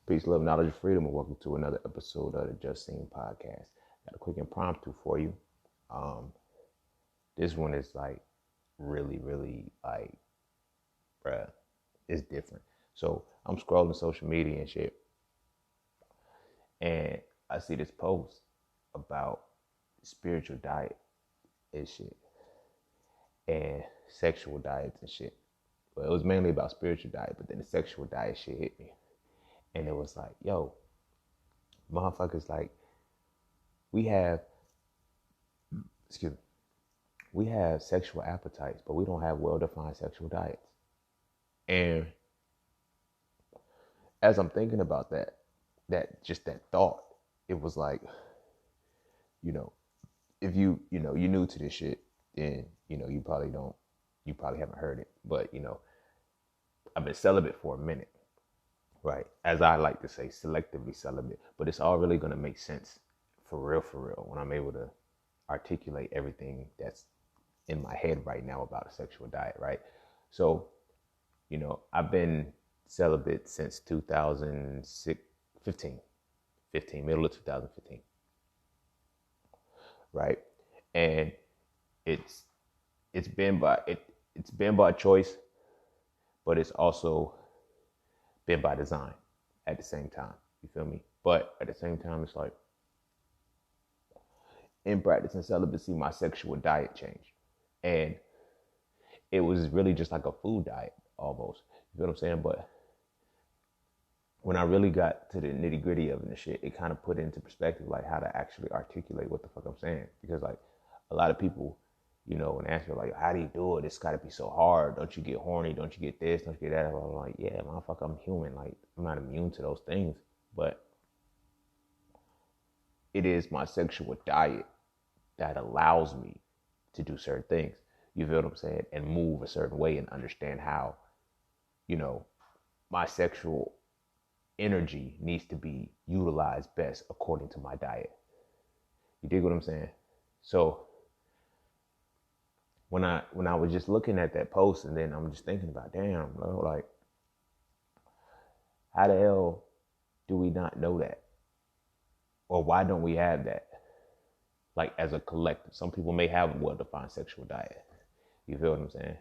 Peace, love, knowledge, and freedom, and welcome to another episode of the Just Seen podcast. Got a quick impromptu for you. Um, this one is like really like, bruh, it's different. So I'm scrolling social media and shit, and I see this post about spiritual diet and shit, and sexual diets and shit. Well, it was mainly about spiritual diet, but then the sexual diet shit hit me, and it was like, yo, motherfuckers, like, we have, excuse me, we have sexual appetites, but we don't have well-defined sexual diets. And as I'm thinking about that thought, it was like, you know, if you're new to this shit, then, you probably haven't heard it. But, I've been celibate for a minute, right? As I like to say, selectively celibate, but it's all really going to make sense for real, when I'm able to articulate everything that's in my head right now about a sexual diet, right? So, I've been celibate since 2015, middle of 2015, right? And it's been by choice, but it's also been by design at the same time. You feel me? But at the same time, it's like, in practicing celibacy, my sexual diet changed. And it was really just like a food diet almost. You feel what I'm saying? But when I really got to the nitty gritty of it and shit, it kind of put into perspective like how to actually articulate what the fuck I'm saying. Because like a lot of people, when they ask me like, how do you do it? It's got to be so hard. Don't you get horny? Don't you get this? Don't you get that? I'm like, yeah, motherfucker, I'm human. Like, I'm not immune to those things. But it is my sexual diet that allows me to do certain things. You feel what I'm saying? And move a certain way and understand how, my sexual energy needs to be utilized best according to my diet. You dig what I'm saying? So when I was just looking at that post, and then I'm just thinking about, damn, bro, like, how the hell do we not know that? Or why don't we have that? Like, as a collective, some people may have a well-defined sexual diet. You feel what I'm saying?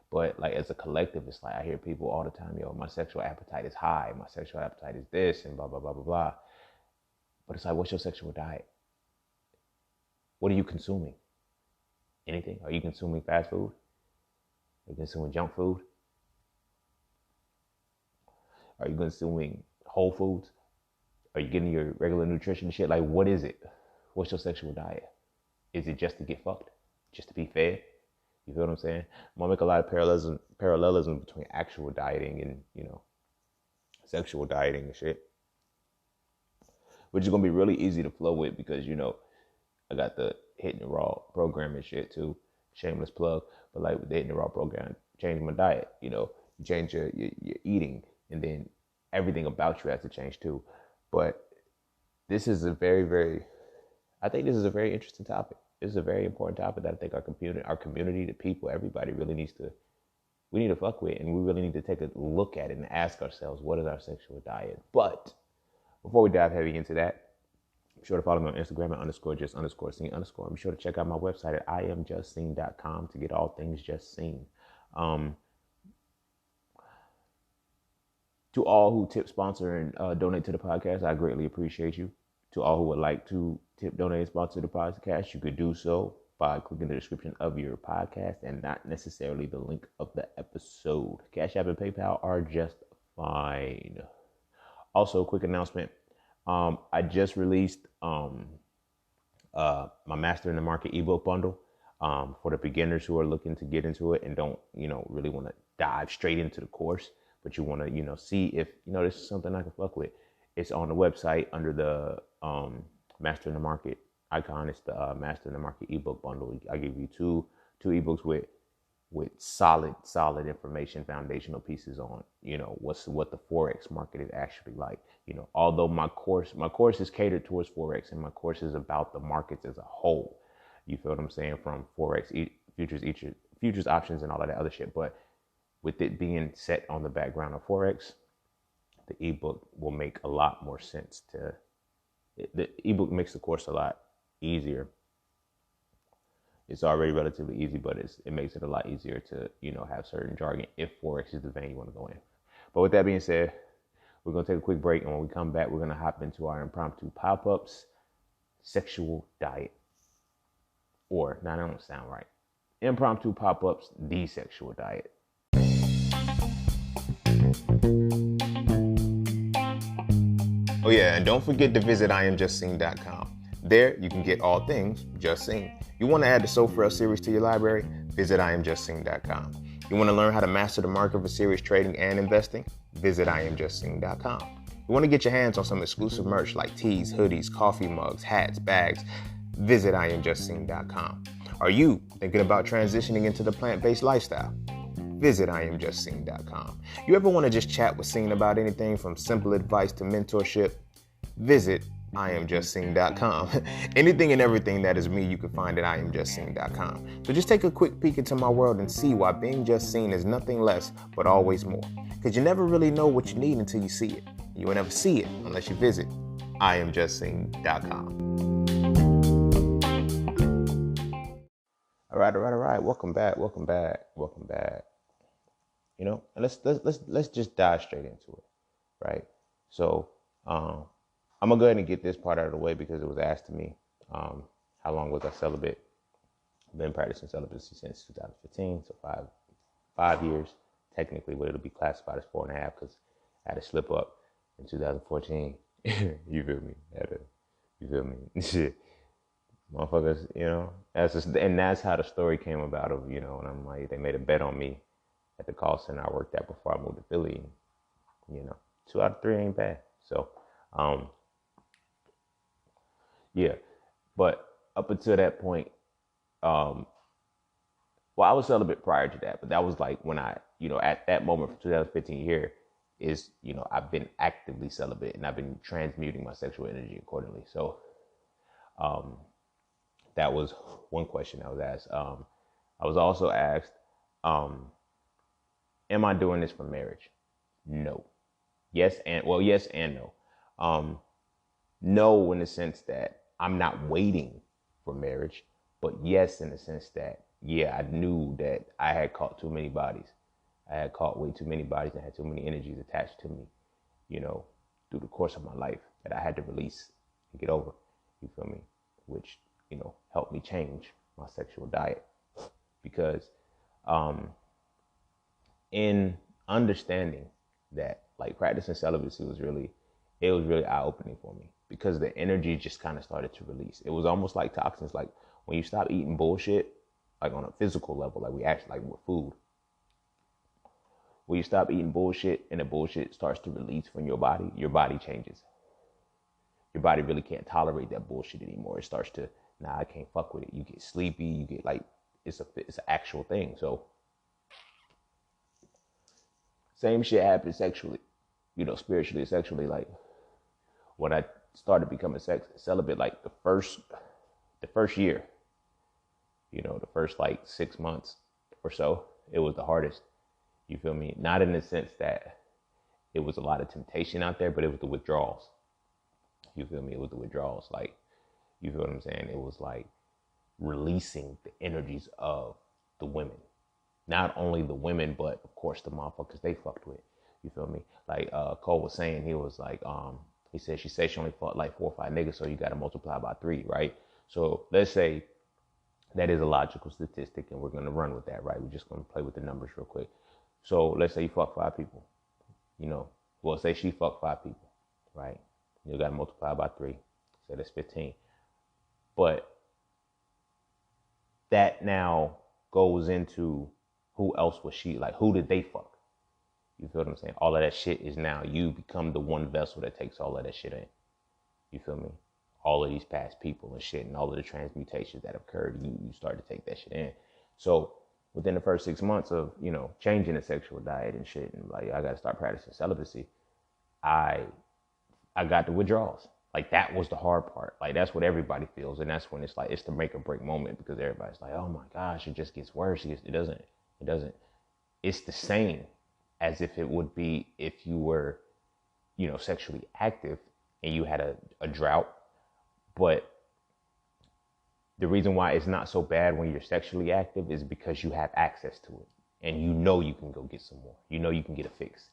But like, as a collective, it's like I hear people all the time, yo, my sexual appetite is high, my sexual appetite is this, and blah, blah, blah, blah, blah. But it's like, what's your sexual diet? What are you consuming? Anything? Are you consuming fast food? Are you consuming junk food? Are you consuming whole foods? Are you getting your regular nutrition and shit? Like, what is it? What's your sexual diet? Is it just to get fucked? Just to be fed? You feel what I'm saying? I'm gonna make a lot of parallelism between actual dieting and, sexual dieting and shit. Which is gonna be really easy to flow with because, I got the Hitting the Raw program and shit too. Shameless plug. But like with the Hitting the Raw program, change my diet. You change your eating, and then everything about you has to change too. But this is a I think this is a very interesting topic. This is a very important topic that I think our community, the people, everybody really we need to fuck with, and we really need to take a look at it and ask ourselves, what is our sexual diet? But before we dive heavy into that, be sure to follow me on Instagram at _just_seen_. Be sure to check out my website at IamJustSeen.com to get all things Just Seen. To all who tip, sponsor, and donate to the podcast, I greatly appreciate you. To all who would like to tip, donate, and sponsor the podcast, you could do so by clicking the description of your podcast and not necessarily the link of the episode. Cash App and PayPal are just fine. Also, quick announcement. I just released my Master in the Market ebook bundle for the beginners who are looking to get into it and don't, really want to dive straight into the course, but you want to, see if, this is something I can fuck with. It's on the website under the Master in the Market icon. It's the Master in the Market ebook bundle. I give you two ebooks with solid information, foundational pieces on, what the Forex market is actually like. Although my course is catered towards Forex, and my course is about the markets as a whole. You feel what I'm saying? From Forex, futures, options, and all of that other shit. But with it being set on the background of Forex, the ebook will make a lot more sense. The ebook makes the course a lot easier. It's already relatively easy, but it makes it a lot easier to, have certain jargon if Forex is the vein you want to go in. But with that being said, we're going to take a quick break. And when we come back, we're going to hop into our impromptu pop-ups, sexual diet. Or, no, that don't sound right. Impromptu pop-ups, the sexual diet. Oh yeah, and don't forget to visit IamJustSing.com. There, you can get all things Just Sing. You want to add the So Frail series to your library? Visit IamJustSing.com. You want to learn how to master the market for serious trading and investing? Visit IamJustSing.com. You want to get your hands on some exclusive merch like tees, hoodies, coffee mugs, hats, bags? Visit IamJustSing.com. Are you thinking about transitioning into the plant-based lifestyle? Visit IamJustSing.com. You ever want to just chat with Sing about anything from simple advice to mentorship? Visit IamJustSing.com. Anything and everything that is me, you can find at IamJustSing.com. So just take a quick peek into my world and see why being just seen is nothing less but always more. Because you never really know what you need until you see it. You will never see it unless you visit IamJustSing.com. All right. Welcome back. And let's just dive straight into it, right? So, I'm gonna go ahead and get this part out of the way because it was asked to me. How long was I celibate? I've been practicing celibacy since 2015, so five years technically, but it'll be classified as 4.5 because I had a slip up in 2014. You feel me? You feel me? Shit, motherfuckers. That's how the story came about. And I'm like, they made a bet on me at the call center I worked at before I moved to Philly. 2 out of 3 ain't bad. So, yeah, but up until that point, I was celibate prior to that, but that was like when I, at that moment from 2015 here is, I've been actively celibate and I've been transmuting my sexual energy accordingly. So, that was one question I was asked. I was also asked, am I doing this for marriage? No. Yes and no. No, in the sense that I'm not waiting for marriage, but yes, in the sense that, I knew that I had caught too many bodies. I had caught way too many bodies and had too many energies attached to me, through the course of my life that I had to release and get over. You feel me? Which, helped me change my sexual diet because, in understanding that, like, practicing celibacy was really eye-opening for me because the energy just kind of started to release. It was almost like toxins, like when you stop eating bullshit, like on a physical level, like we actually, like with food. When you stop eating bullshit and the bullshit starts to release from your body changes. Your body really can't tolerate that bullshit anymore. It starts to, I can't fuck with it. You get sleepy, you get like, it's an actual thing. So same shit happens sexually, spiritually, sexually. Like when I started becoming celibate, like the first year, the first like 6 months or so, it was the hardest. You feel me? Not in the sense that it was a lot of temptation out there, but it was the withdrawals. You feel me? It was the withdrawals. Like, you feel what I'm saying? It was like releasing the energies of the women. Not only the women, but of course the motherfuckers they fucked with. You feel me? Like Cole was saying, he was like, he said she only fought like 4 or 5 niggas, so you got to multiply by 3, right? So let's say that is a logical statistic, and we're gonna run with that, right? We're just gonna play with the numbers real quick. So let's say you fuck 5 people. Say she fucked 5 people, right? You got to multiply by 3, so that's 15. But that now goes into who else was she, like who did they fuck? You feel what I'm saying? All of that shit is now, you become the one vessel that takes all of that shit in. You feel me? All of these past people and shit and all of the transmutations that occurred, you start to take that shit in. So within the first 6 months of, changing the sexual diet and shit, and like, I got to start practicing celibacy, I got the withdrawals. Like, that was the hard part. Like, that's what everybody feels. And that's when it's like, it's the make or break moment because everybody's like, oh my gosh, it just gets worse. It doesn't. It's the same as if it would be if you were sexually active and you had a drought. But the reason why it's not so bad when you're sexually active is because you have access to it. And you can go get some more. You can get a fix.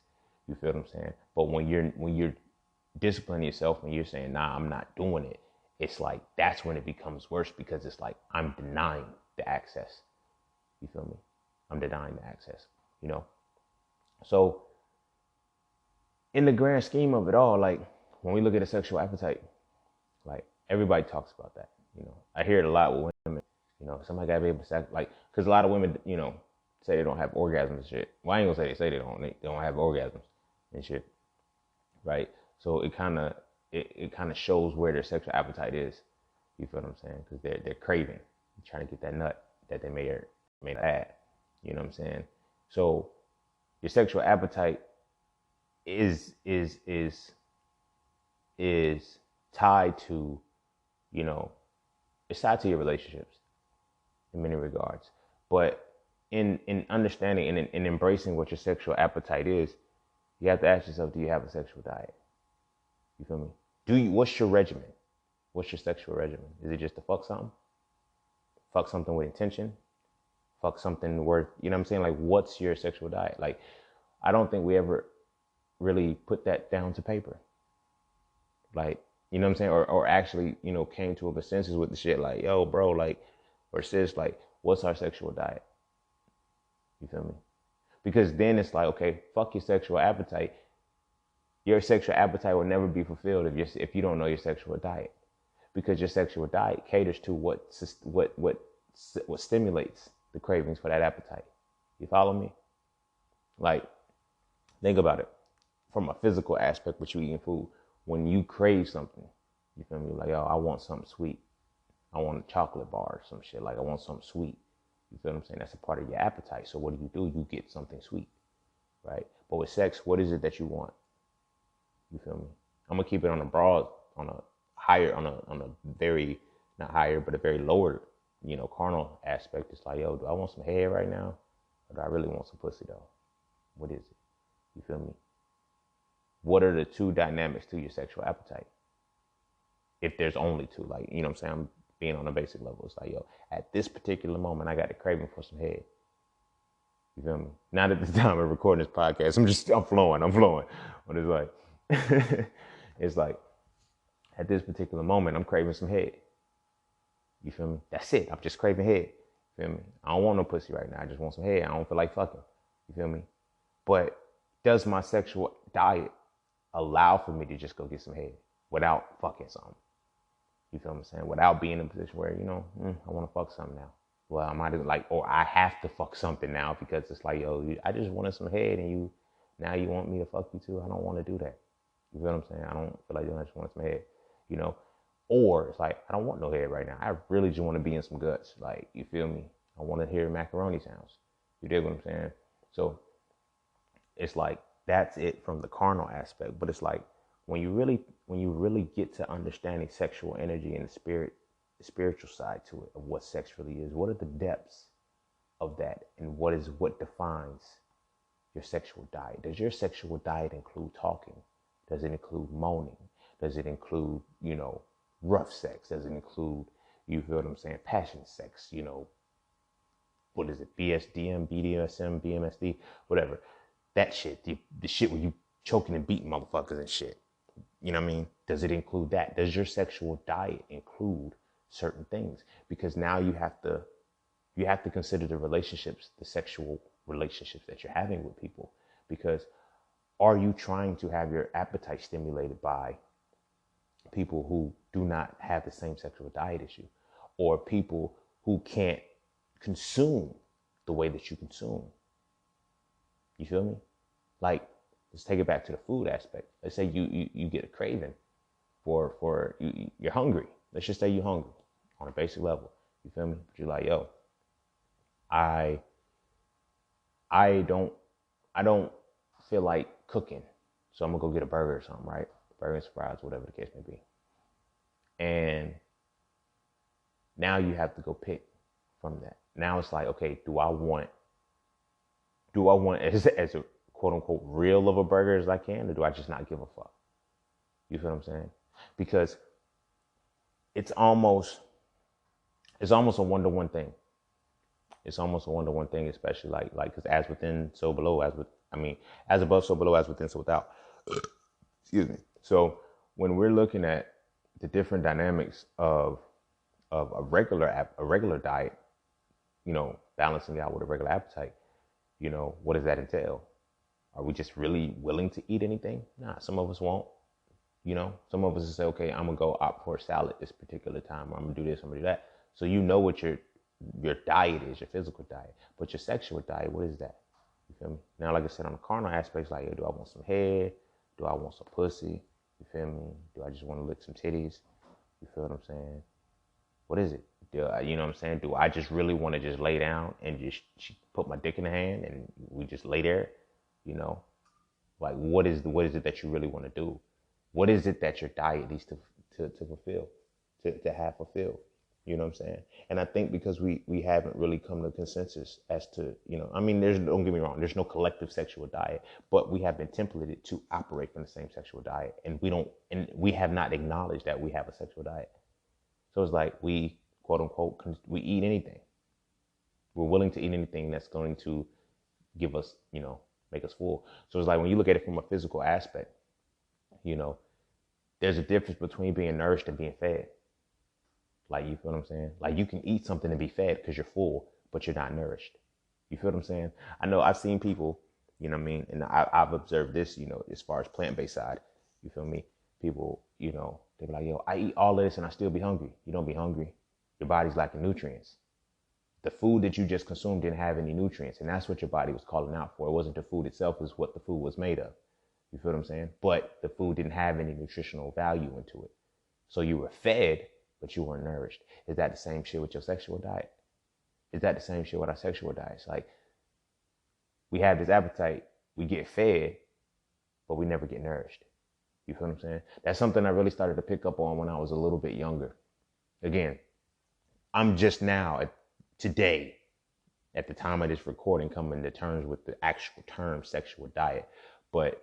You feel what I'm saying? But when you're disciplining yourself and you're saying, nah, I'm not doing it, it's like that's when it becomes worse, because it's like I'm denying the access. You feel me? I'm denying the access, So in the grand scheme of it all, like when we look at a sexual appetite, like everybody talks about that. I hear it a lot with women. Somebody gotta be able to because a lot of women, say they don't have orgasms and shit. Well, I ain't gonna say they don't. They don't have orgasms and shit, right? So it kind of shows where their sexual appetite is. You feel what I'm saying? Because they're craving, trying to get that nut that they may or may not add. You know what I'm saying? So your sexual appetite is tied to, it's tied to your relationships in many regards. But in understanding and in embracing what your sexual appetite is, you have to ask yourself, do you have a sexual diet? You feel me? What's your regimen? What's your sexual regimen? Is it just to fuck something? Fuck something with intention? Fuck something worth, you know what I'm saying? Like, what's your sexual diet? Like, I don't think we ever really put that down to paper. Like, you know what I'm saying? Or actually, came to a consensus with the shit. Like, yo, bro, like, or sis, like, what's our sexual diet? You feel me? Because then it's like, okay, fuck your sexual appetite. Your sexual appetite will never be fulfilled if you don't know your sexual diet. Because your sexual diet caters to what stimulates the cravings for that appetite. You follow me? Like, think about it from a physical aspect with you eating food. When you crave something, you feel me? Like, I want something sweet. I want a chocolate bar or some shit. Like, I want something sweet. You feel what I'm saying? That's a part of your appetite. So what do? You get something sweet, right? But with sex, what is it that you want? You feel me? I'm gonna keep it on a very, not higher, but a very lower, carnal aspect. It's like, yo, do I want some head right now? Or do I really want some pussy though? What is it? You feel me? What are the two dynamics to your sexual appetite? If there's only two, like, you know what I'm saying? I'm being on a basic level. It's like, yo, at this particular moment, I got a craving for some head. You feel me? Not at the time of recording this podcast. I'm flowing. But it's like, it's like, at this particular moment, I'm craving some head. You feel me? That's it. I'm just craving head. You feel me? I don't want no pussy right now. I just want some head. I don't feel like fucking. You feel me? But does my sexual diet allow for me to just go get some head without fucking something? You feel what I'm saying? Without being in a position where, I want to fuck something now. Well, I might or I have to fuck something now because it's like, yo, I just wanted some head and now you want me to fuck you too. I don't want to do that. You feel what I'm saying? I don't feel like I just want some head, Or it's like, I don't want no head right now. I really just want to be in some guts. Like, you feel me? I want to hear macaroni sounds. You dig what I'm saying? So it's like, that's it from the carnal aspect. But it's like, when you really get to understanding sexual energy and the spiritual side to it, of what sex really is, what are the depths of that, and what defines your sexual diet? Does your sexual diet include talking? Does it include moaning? Does it include, rough sex? Does it include, you feel what I'm saying, passion sex? What is it? BSDM, BDSM, BMSD, whatever. That shit, the shit where you choking and beating motherfuckers and shit. You know what I mean? Does it include that? Does your sexual diet include certain things? Because now you have to consider the sexual relationships that you're having with people. Because are you trying to have your appetite stimulated by people who do not have the same sexual diet as you, or people who can't consume the way that you consume? You feel me? Like, let's take it back to the food aspect. Let's say you get a craving for you're hungry. Let's just say you're hungry on a basic level. You feel me? But you're like, yo, I don't feel like cooking, so I'm gonna go get a burger or something, right? Burger and fries, whatever the case may be. And now you have to go pick from that. Now it's like, okay, do I want as a quote unquote real of a burger as I can, or do I just not give a fuck? You feel what I'm saying? Because it's almost a one-to-one thing. It's almost a one-to-one thing, especially like because as within, so below, as above, so below, as within, so without. Excuse me. So when we're looking at the different dynamics of a regular diet, balancing out with a regular appetite, what does that entail? Are we just really willing to eat anything? Nah, some of us won't. Some of us will say, okay, I'm gonna go opt for a salad this particular time, or I'm gonna do this, I'm gonna do that. So what your diet is, your physical diet. But your sexual diet, what is that? You feel me? Now, like I said, on the carnal aspects, like, do I want some head? Do I want some pussy? You feel me? Do I just want to lick some titties? You feel what I'm saying? What is it? You know what I'm saying? Do I just really want to just lay down and just put my dick in the hand and we just lay there? Like, what is it that you really want to do? What is it that your diet needs to fulfill, to have fulfilled? You know what I'm saying? And I think because we haven't really come to consensus as to, don't get me wrong, there's no collective sexual diet, but we have been templated to operate from the same sexual diet. And we have not acknowledged that we have a sexual diet. So it's like we, quote unquote, we eat anything. We're willing to eat anything that's going to give us, make us full. So it's like when you look at it from a physical aspect, there's a difference between being nourished and being fed. Like, you feel what I'm saying? Like, you can eat something and be fed because you're full, but you're not nourished. You feel what I'm saying? I know I've seen people, and I've observed this, as far as plant-based side, you feel me? People, they be like, yo, I eat all of this and I still be hungry. You don't be hungry. Your body's lacking nutrients. The food that you just consumed didn't have any nutrients, and that's what your body was calling out for. It wasn't the food itself, it was what the food was made of. You feel what I'm saying? But the food didn't have any nutritional value into it. So you were fed, but you weren't nourished. Is that the same shit with your sexual diet? Is that the same shit with our sexual diets? Like, we have this appetite, we get fed, but we never get nourished. You feel what I'm saying? That's something I really started to pick up on when I was a little bit younger. Again, I'm just now, today, at the time of this recording, coming to terms with the actual term sexual diet. But,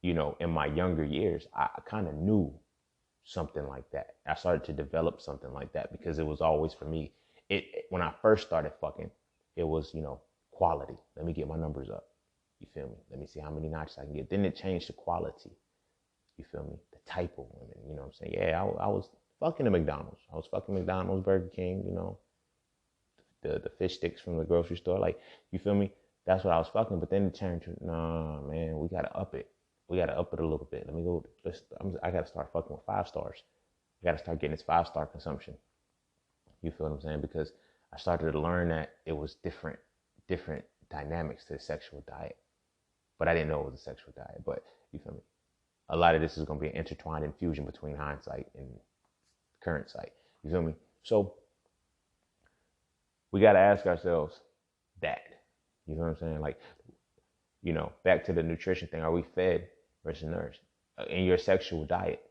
in my younger years, I kind of knew something like that. I started to develop something like that because it was always, for me, when I first started fucking, it was, quality. Let me get my numbers up. You feel me? Let me see how many notches I can get. Then it changed to quality. You feel me? The type of women, you know what I'm saying? Yeah, I was fucking at McDonald's. I was fucking McDonald's, Burger King, the fish sticks from the grocery store. Like, you feel me? That's what I was fucking. But then it turned to, nah, man, we got to up it. We got to up it a little bit. Let me go. I got to start fucking with 5 stars. I got to start getting this 5-star consumption. You feel what I'm saying? Because I started to learn that it was different dynamics to the sexual diet. But I didn't know it was a sexual diet. But you feel me? A lot of this is going to be an intertwined infusion between hindsight and current sight. You feel me? So we got to ask ourselves that. You know what I'm saying? Like, back to the nutrition thing. Are we fed versus nourished? In your sexual diet,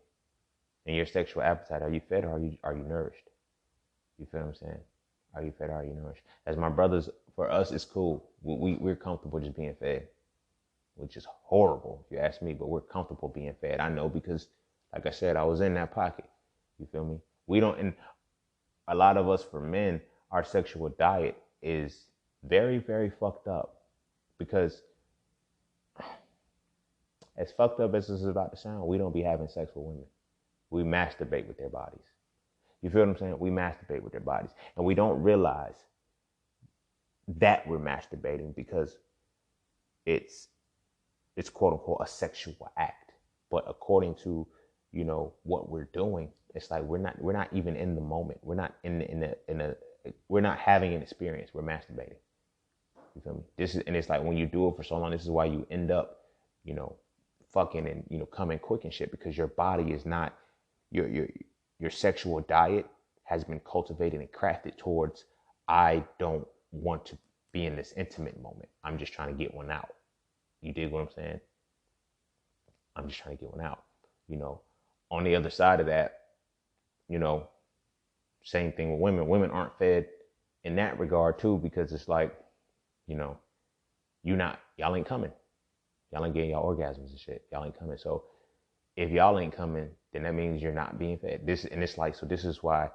in your sexual appetite, are you fed or are you nourished? You feel what I'm saying? Are you fed or are you nourished? As my brothers, for us, it's cool. We're comfortable just being fed, which is horrible if you ask me, but we're comfortable being fed. I know because, like I said, I was in that pocket. You feel me? And a lot of us, for men, our sexual diet is very, very fucked up because, as fucked up as this is about to sound, we don't be having sex with women. We masturbate with their bodies. You feel what I'm saying? We masturbate with their bodies. And we don't realize that we're masturbating because it's quote unquote a sexual act. But according to, what we're doing, it's like we're not even in the moment. We're not we're not having an experience. We're masturbating. You feel me? And it's like when you do it for so long, this is why you end up, fucking and, coming quick and shit, because your body is not, your sexual diet has been cultivated and crafted towards, I don't want to be in this intimate moment. I'm just trying to get one out. You dig what I'm saying? I'm just trying to get one out. On the other side of that, same thing with women. Women aren't fed in that regard too, because it's like, y'all ain't coming. Y'all ain't getting y'all orgasms and shit. Y'all ain't coming. So if y'all ain't coming, then that means you're not being fed. It's like, so this is why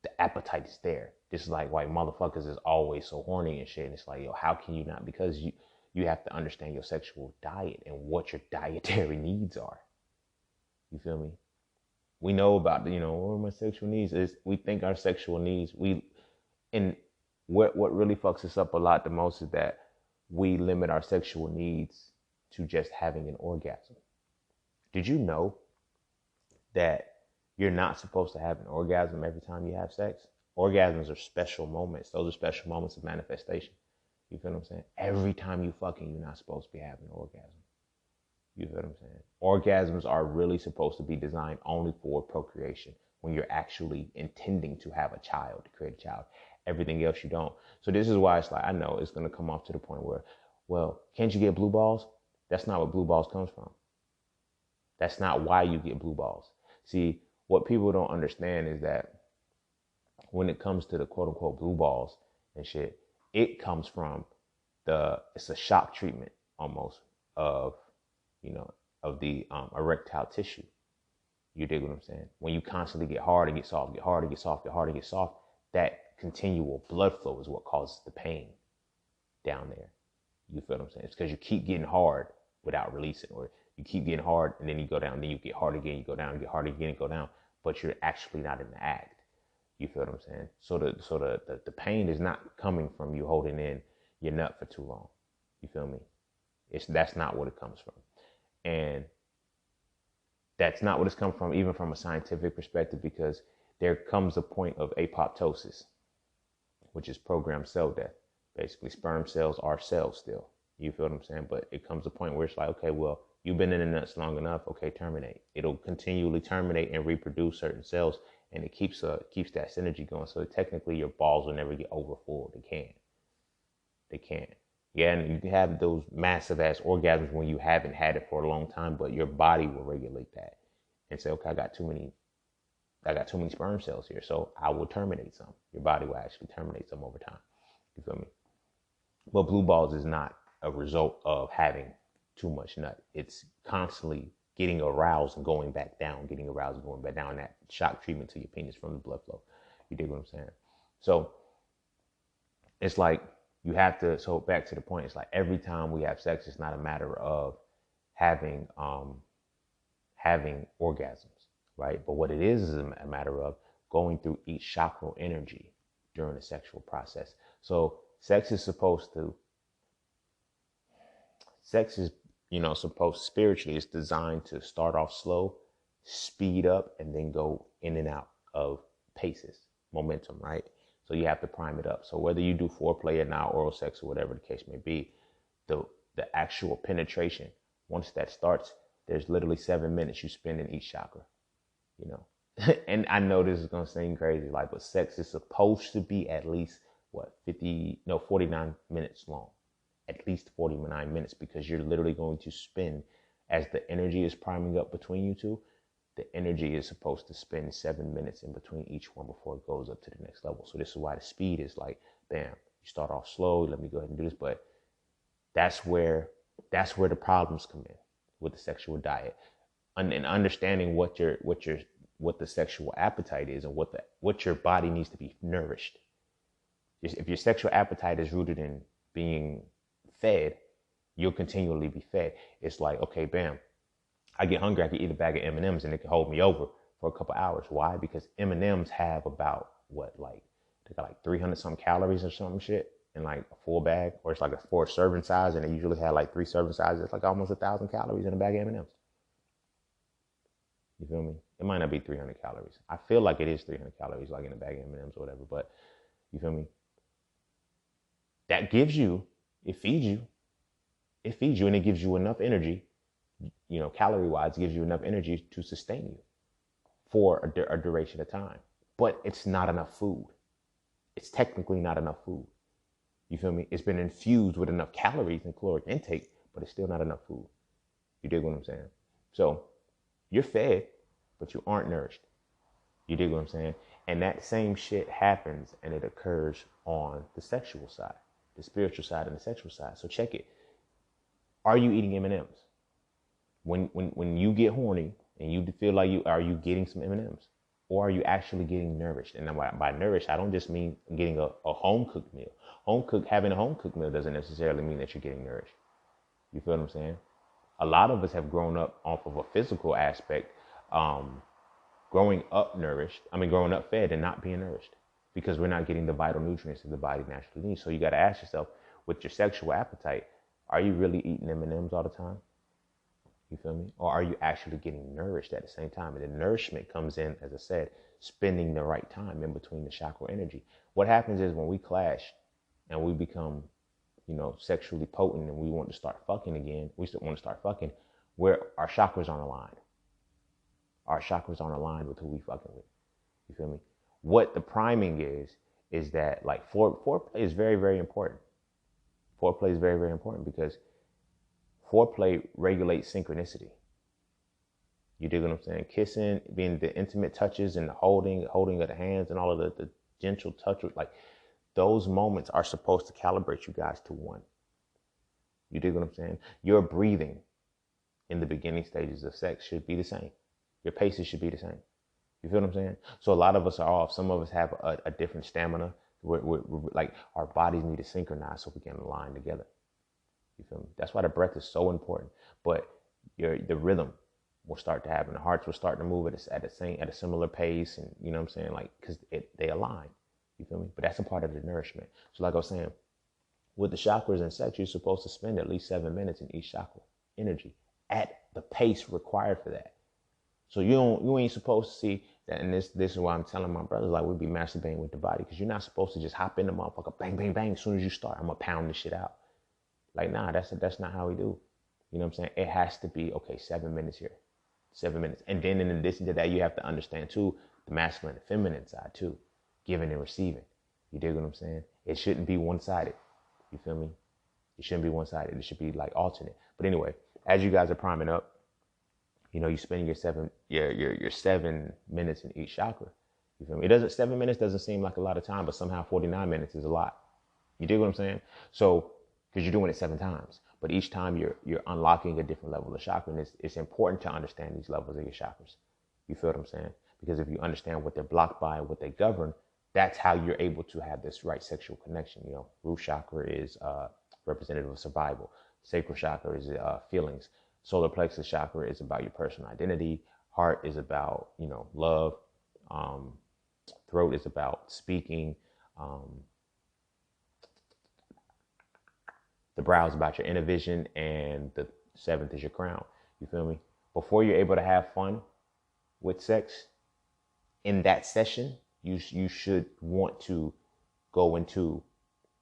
the appetite is there. This is like why motherfuckers is always so horny and shit. And it's like, yo, how can you not? Because you have to understand your sexual diet and what your dietary needs are. You feel me? We know about, what are my sexual needs is. We think our sexual needs, and what really fucks us up a lot the most is that we limit our sexual needs to just having an orgasm. Did you know that you're not supposed to have an orgasm every time you have sex? Orgasms are special moments. Those are special moments of manifestation. You feel what I'm saying? Every time you fucking, you're not supposed to be having an orgasm. You feel what I'm saying? Orgasms are really supposed to be designed only for procreation, when you're actually intending to have a child, to create a child. Everything else you don't. So this is why it's like, I know it's going to come off to the point where, well, can't you get blue balls? That's not what blue balls comes from. That's not why you get blue balls. See, what people don't understand is that when it comes to the quote unquote blue balls and shit, it comes from it's a shock treatment almost of the erectile tissue. You dig what I'm saying? When you constantly get hard and get soft, get hard and get soft, get hard and get soft, that continual blood flow is what causes the pain down there. You feel what I'm saying? It's because you keep getting hard without releasing, or you keep getting hard and then you go down, then you get hard again, you go down, get hard again, and go down, but you're actually not in the act. You feel what I'm saying? So the pain is not coming from you holding in your nut for too long. You feel me? That's not what it comes from. And that's not what it's come from, even from a scientific perspective, because there comes a point of apoptosis, which is programmed cell death. Basically, sperm cells are cells still. You feel what I'm saying? But it comes a point where it's like, okay, well, you've been in the nuts long enough. Okay, terminate. It'll continually terminate and reproduce certain cells, and it keeps that synergy going. So technically, your balls will never get overfull. They can't. Yeah, and you can have those massive ass orgasms when you haven't had it for a long time, but your body will regulate that and say, okay, I got too many sperm cells here, so I will terminate some. Your body will actually terminate some over time. You feel me? But blue balls is not a result of having too much nut. It's constantly getting aroused and going back down, getting aroused and going back down. That shock treatment to your penis from the blood flow. You dig what I'm saying? So it's like you have to, so back to the point, it's like every time we have sex, it's not a matter of having orgasms, right? But what it is a matter of going through each chakral energy during the sexual process. So sex is, spiritually, it's designed to start off slow, speed up, and then go in and out of paces, momentum, right? So you have to prime it up. So whether you do foreplay or not, oral sex or whatever the case may be, the actual penetration, once that starts, there's literally 7 minutes you spend in each chakra, And I know this is going to seem crazy, but sex is supposed to be at least 49 minutes long, at least 49 minutes, because you're literally going to spend, as the energy is priming up between you two, the energy is supposed to spend 7 minutes in between each one before it goes up to the next level. So this is why the speed is like, bam, you start off slow, let me go ahead and do this. But that's where the problems come in with the sexual diet, and understanding what the sexual appetite is and what your body needs to be nourished. If your sexual appetite is rooted in being fed, you'll continually be fed. It's like, okay, bam, I get hungry, I can eat a bag of M&Ms and it can hold me over for a couple hours. Why? Because M&Ms have about they got 300 some calories or some shit in like a full bag, or it's like a 4 serving size, and they usually have like 3 serving sizes. It's like almost 1,000 calories in a bag of M&Ms. You feel me? It might not be 300 calories. I feel like it is 300 calories, like in a bag of M&Ms or whatever, but you feel me? That gives you, it feeds you, and it gives you enough energy, calorie wise, gives you enough energy to sustain you for a duration of time. But it's not enough food. It's technically not enough food. You feel me? It's been infused with enough calories and caloric intake, but it's still not enough food. You dig what I'm saying? So you're fed, but you aren't nourished. You dig what I'm saying? And that same shit happens, and it occurs on the sexual side, the spiritual side and the sexual side. So check it. Are you eating M&Ms? When you get horny and you feel like are you getting some M&Ms? Or are you actually getting nourished? And by nourished, I don't just mean getting a home cooked meal. Having a home cooked meal doesn't necessarily mean that you're getting nourished. You feel what I'm saying? A lot of us have grown up off of a physical aspect, growing up fed and not being nourished because we're not getting the vital nutrients that the body naturally needs. So you got to ask yourself, with your sexual appetite, are you really eating M&Ms all the time? You feel me? Or are you actually getting nourished at the same time? And the nourishment comes in, as I said, spending the right time in between the chakra energy. What happens is when we clash and we become, sexually potent and we want to start fucking again, where our chakras aren't aligned. Our chakras aren't aligned with who we fucking with. You feel me? What the priming is that like foreplay is very, very important. Foreplay is very, very important because foreplay regulates synchronicity. You dig what I'm saying? Kissing, being the intimate touches and the holding of the hands and all of the gentle touch, like those moments are supposed to calibrate you guys to one. You dig what I'm saying? Your breathing in the beginning stages of sex should be the same. Your paces should be the same. You feel what I'm saying? So a lot of us are off. Some of us have a different stamina. We're like our bodies need to synchronize so we can align together. You feel me? That's why the breath is so important. But the rhythm will start to happen. The hearts will start to move at a similar pace, and you know what I'm saying, like because they align. You feel me? But that's a part of the nourishment. So like I was saying, with the chakras and sex, you're supposed to spend at least 7 minutes in each chakra energy at the pace required for that. So you ain't supposed to see that, and this is why I'm telling my brothers, like, we be masturbating with the body, because you're not supposed to just hop in the motherfucker, bang, bang, bang. As soon as you start, I'm gonna pound this shit out. Like, nah, that's not how we do. You know what I'm saying? It has to be, okay, 7 minutes here, 7 minutes. And then in addition to that, you have to understand too, the masculine and feminine side too, giving and receiving. You dig what I'm saying? It shouldn't be one-sided. You feel me? It shouldn't be one-sided. It should be like alternate. But anyway, as you guys are priming up, you're spending your 7 minutes in each chakra. You feel me? 7 minutes doesn't seem like a lot of time, but somehow 49 minutes is a lot. You dig what I'm saying? So, because you're doing it 7 times, but each time you're unlocking a different level of chakra, and it's important to understand these levels of your chakras. You feel what I'm saying? Because if you understand what they're blocked by and what they govern, that's how you're able to have this right sexual connection. Root chakra is representative of survival. Sacral chakra is feelings. Solar plexus chakra is about your personal identity. Heart is about, love. Throat is about speaking. The brow is about your inner vision, and the 7th is your crown. You feel me? Before you're able to have fun with sex in that session, you should want to go into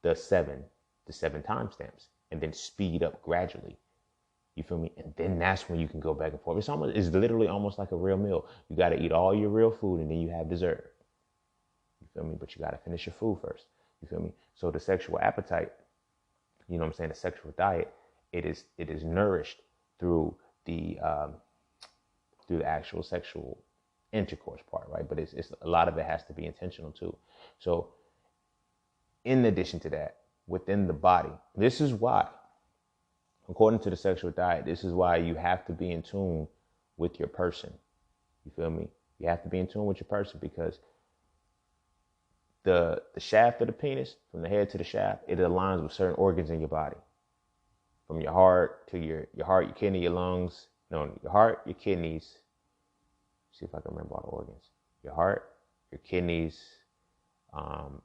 the 7 timestamps and then speed up gradually. You feel me? And then that's when you can go back and forth. It's literally almost like a real meal. You got to eat all your real food and then you have dessert. You feel me? But you got to finish your food first. You feel me? So the sexual appetite, the sexual diet, it is nourished through the actual sexual intercourse part, right? But it's a lot of it has to be intentional too. So in addition to that, within the body, this is why, according to the sexual diet, this is why you have to be in tune with your person. You feel me? You have to be in tune with your person, because the shaft of the penis, from the head to the shaft, it aligns with certain organs in your body. From your heart to your heart, your kidney, your lungs. No, your heart, your kidneys. See if I can remember all the organs. Your heart, your kidneys,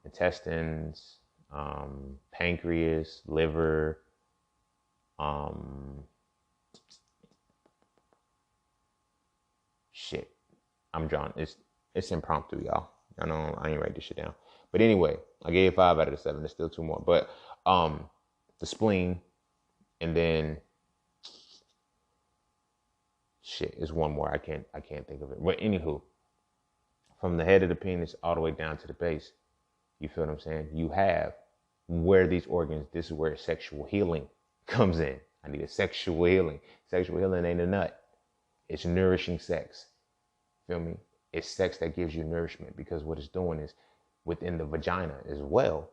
intestines, pancreas, liver, shit. I'm drawing. It's impromptu, y'all. I ain't write this shit down. But anyway, I gave 5 out of the 7. There's still 2 more. But the spleen, and then shit is 1 more. I can't think of it. But anywho, from the head of the penis all the way down to the base, you feel what I'm saying? You have where these organs. This is where sexual healing comes in. I need a sexual healing. Sexual healing ain't a nut. It's nourishing sex. Feel me? It's sex that gives you nourishment, because what it's doing is, within the vagina as well,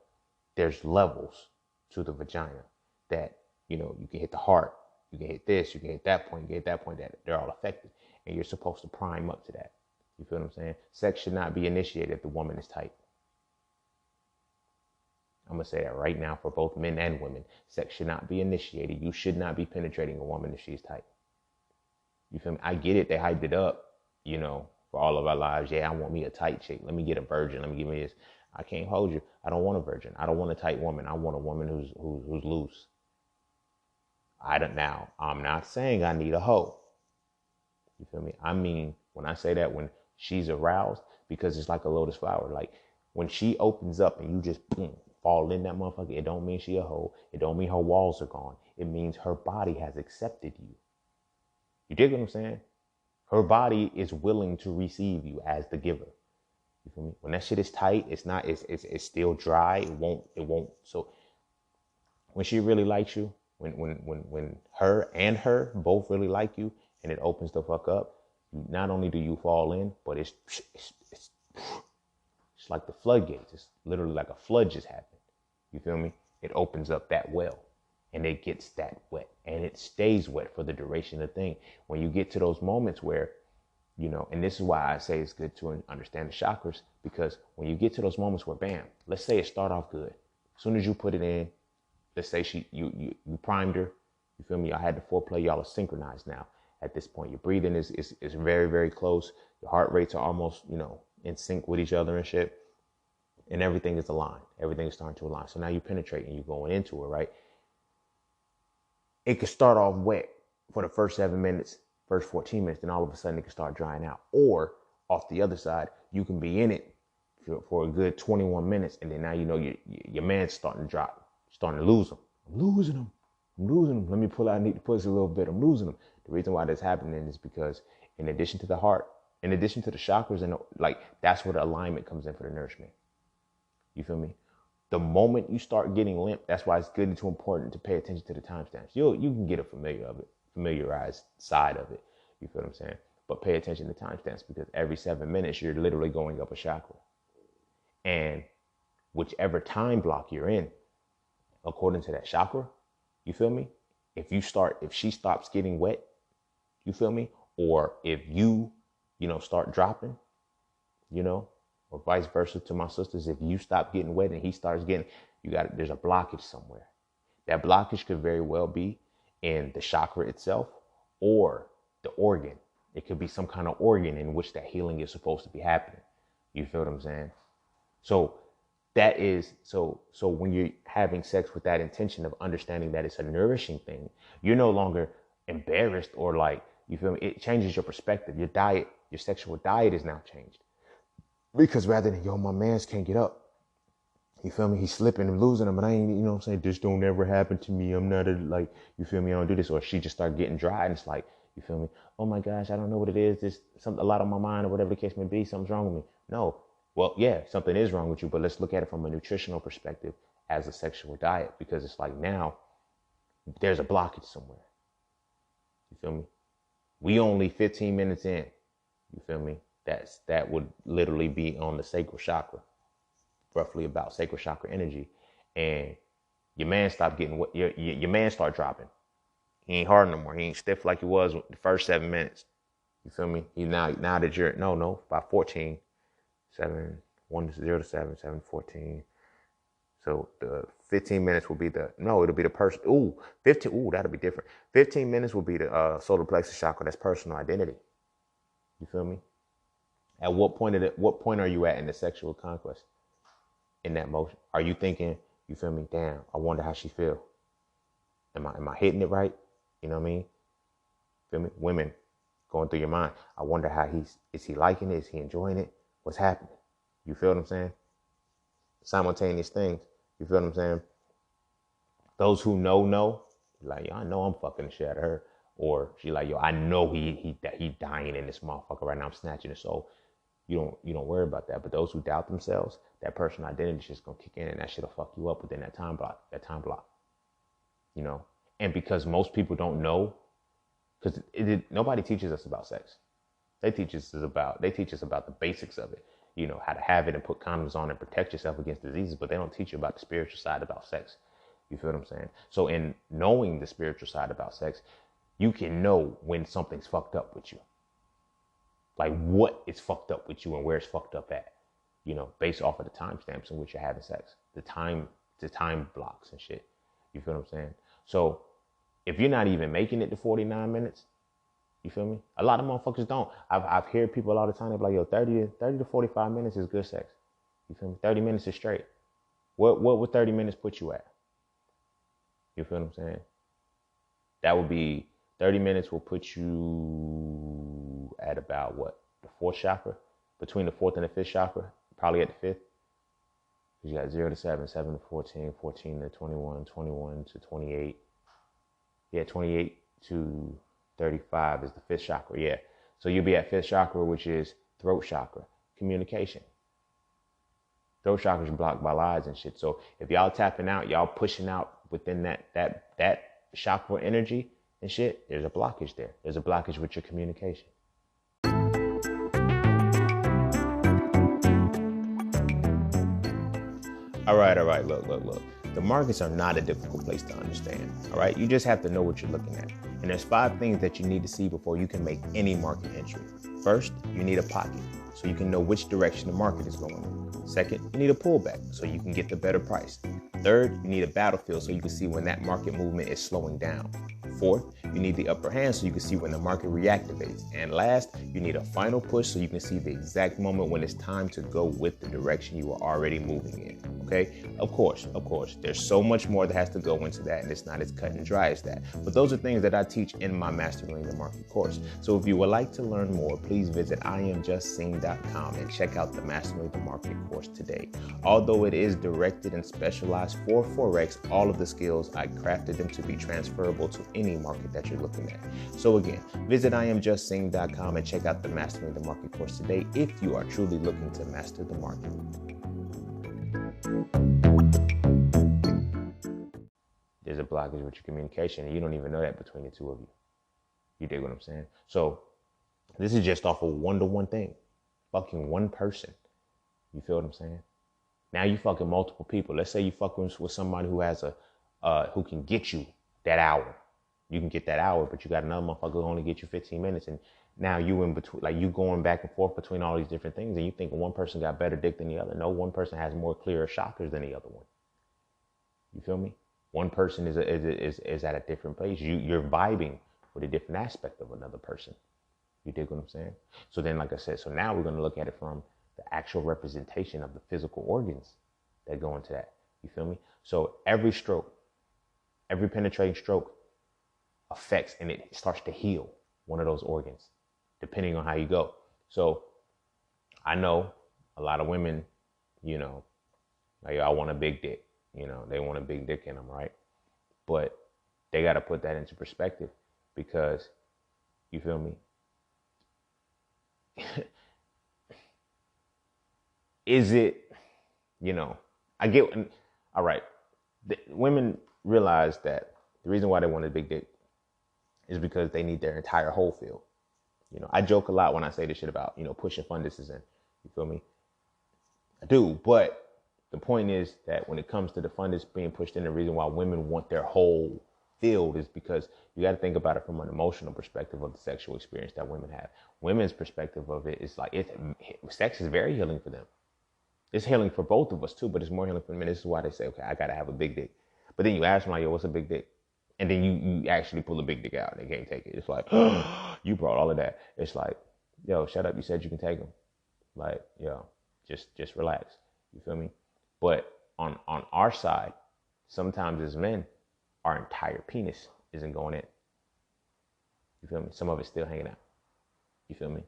there's levels to the vagina that, you can hit the heart You can hit this, you can hit that point, you can hit that point, that they're all affected. And you're supposed to prime up to that. You feel what I'm saying? Sex should not be initiated if the woman is tight. I'm going to say that right now for both men and women. Sex should not be initiated. You should not be penetrating a woman if she's tight. You feel me? I get it. They hyped it up, you know, for all of our lives. Yeah, I want me a tight chick. Let me get a virgin. Let me give me this. I can't hold you. I don't want a virgin. I don't want a tight woman. I want a woman who's loose. I'm not saying I need a hoe. You feel me? I mean, when I say that, when she's aroused, because it's like a lotus flower. Like when she opens up and you just boom, fall in that motherfucker, it don't mean she a hoe. It don't mean her walls are gone. It means her body has accepted you. You dig what I'm saying? Her body is willing to receive you as the giver. You feel me? When that shit is tight, it's still dry. It won't. So when she really likes you, when her both really like you, and it opens the fuck up, not only do you fall in, but it's like the floodgates. It's literally like a flood just happened. You feel me? It opens up that well, and it gets that wet, and it stays wet for the duration of the thing. When you get to those moments where, you know, and this is why I say it's good to understand the chakras, because when you get to those moments where, bam, let's say it start off good. As soon as you put it in, let's say you primed her, you feel me? I had the foreplay, y'all are synchronized now. At this point, your breathing is very, very close. Your heart rates are almost, you know, in sync with each other and shit. And everything is aligned. Everything is starting to align. So now you penetrate and you're going into it, right? It could start off wet for the first 7 minutes, first 14 minutes, then all of a sudden it can start drying out. Or off the other side, you can be in it for a good 21 minutes, and then now you know your man's starting to drop, starting to lose him. I'm losing him. Let me pull out the pussy a little bit. I'm losing him. The reason why that's happening is because in addition to the heart, in addition to the chakras, and like that's where the alignment comes in for the nourishment. You feel me? The moment you start getting limp, that's why it's good and too important to pay attention to the timestamps. You can get a familiarized side of it. You feel what I'm saying? But pay attention to timestamps, because every 7 minutes you're literally going up a chakra. And whichever time block you're in, according to that chakra, you feel me? If she stops getting wet, you feel me? Or if you start dropping, or vice versa to my sisters, if you stop getting wet and he starts getting, there's a blockage somewhere. That blockage could very well be in the chakra itself or the organ. It could be some kind of organ in which that healing is supposed to be happening. You feel what I'm saying? So that is, so when you're having sex with that intention of understanding that it's a nourishing thing, you're no longer embarrassed or like, you feel me? It changes your perspective. Your diet, your sexual diet is now changed. Because rather than, my mans can't get up. You feel me? He's slipping and losing him, but I ain't, you know what I'm saying? This don't ever happen to me. I'm not you feel me? I don't do this. Or she just start getting dry and it's like, you feel me? Oh my gosh, I don't know what it is. There's a lot on my mind or whatever the case may be. Something's wrong with me. No. Well, yeah, something is wrong with you, but let's look at it from a nutritional perspective as a sexual diet, because it's like now there's a blockage somewhere. You feel me? We only 15 minutes in. You feel me? That would literally be on the sacral chakra, roughly about sacral chakra energy. And your man stopped getting what your man start dropping. He ain't hard no more. He ain't stiff like he was the first 7 minutes. You feel me? He now that you're by 14, 7, 1 to 0 to 7, 7 to 14. So the 15 minutes will be it'll be the person. 15. That'll be different. 15 minutes will be the solar plexus chakra. That's personal identity. You feel me? At what point are you at in the sexual conquest? In that motion, are you thinking? You feel me? Damn, I wonder how she feel. Am I hitting it right? You know what I mean? Feel me? Women going through your mind. I wonder how is he liking it? Is he enjoying it? What's happening? You feel what I'm saying? Simultaneous things. You feel what I'm saying? Those who know, like, I know I'm fucking the shit out of her. Or she like, I know he dying in this motherfucker right now. I'm snatching his soul. You don't worry about that. But those who doubt themselves, that personal identity is just gonna kick in, and that shit'll fuck you up within that time block. And because most people don't know, because nobody teaches us about sex. They teach us about the basics of it. How to have it and put condoms on and protect yourself against diseases, but they don't teach you about the spiritual side about sex. You feel what I'm saying? So in knowing the spiritual side about sex, you can know when something's fucked up with you. Like what is fucked up with you and where it's fucked up at, based off of the timestamps in which you're having sex, the time blocks and shit. You feel what I'm saying? So if you're not even making it to 49 minutes, you feel me? A lot of motherfuckers don't. I've heard people all the time, they're like, yo, 30 to 45 minutes is good sex. You feel me? 30 minutes is straight. What would 30 minutes put you at? You feel what I'm saying? That would be 30 minutes will put you at about what? The fourth chakra? Between the fourth and the fifth chakra? Probably at the fifth. Because you got 0 to 7, 7 to 14, 14 to 21, 21 to 28. Yeah, 28 to 35 is the fifth chakra. Yeah. So you'll be at fifth chakra, which is throat chakra, communication. Throat chakra is blocked by lies and shit. So if y'all tapping out, y'all pushing out within that chakra energy and shit, there's a blockage there. There's a blockage with your communication. All right. Look. The markets are not a difficult place to understand. All right. You just have to know what you're looking at. And there's 5 things that you need to see before you can make any market entry. First, you need a pocket so you can know which direction the market is going in. Second, you need a pullback so you can get the better price. Third, you need a battlefield so you can see when that market movement is slowing down. Fourth, you need the upper hand so you can see when the market reactivates. And last, you need a final push so you can see the exact moment when it's time to go with the direction you are already moving in. Okay? Of course, there's so much more that has to go into that, and it's not as cut and dry as that. But those are things that I teach in my Mastering the Market course. So if you would like to learn more, please visit IamJustSing.com and check out the Mastering the Market course today. Although it is directed and specialized for Forex, all of the skills, I crafted them to be transferable to any market that you're looking at. So again, visit IamJustSing.com and check out the Mastering the Market course today if you are truly looking to master the market. There's a blockage with your communication, and you don't even know that between the two of you. You dig what I'm saying? So this is just off a one-to-one thing. Fucking one person. You feel what I'm saying? Now you fucking multiple people. Let's say you fucking with somebody who has who can get you that hour. You can get that hour, but you got another motherfucker who only get you 15 minutes. And now you in between, like you going back and forth between all these different things. And you think one person got better dick than the other. No, one person has more clearer chakras than the other one. You feel me? One person is at a different place. You're vibing with a different aspect of another person. You dig what I'm saying? So then, like I said, so now we're going to look at it from the actual representation of the physical organs that go into that. You feel me? So every stroke, every penetrating stroke affects, and it starts to heal one of those organs, depending on how you go. So I know a lot of women, like I want a big dick. They want a big dick in them, right? But they got to put that into perspective because, you feel me? Is it, I get, all right. Women realize that the reason why they want a big dick is because they need their entire whole field. I joke a lot when I say this shit about, pushing funduses in. You feel me? I do, but the point is that when it comes to the fundus being pushed in, the reason why women want their whole field is because you got to think about it from an emotional perspective of the sexual experience that women have. Women's perspective of it is like, sex is very healing for them. It's healing for both of us too, but it's more healing for men. This is why they say, okay, I got to have a big dick. But then you ask them like, yo, what's a big dick? And then you actually pull a big dick out and they can't take it. It's like, you brought all of that. It's like, yo, shut up. You said you can take them. Like, yo, just relax. You feel me? But on our side, sometimes as men, our entire penis isn't going in. You feel me? Some of it's still hanging out. You feel me?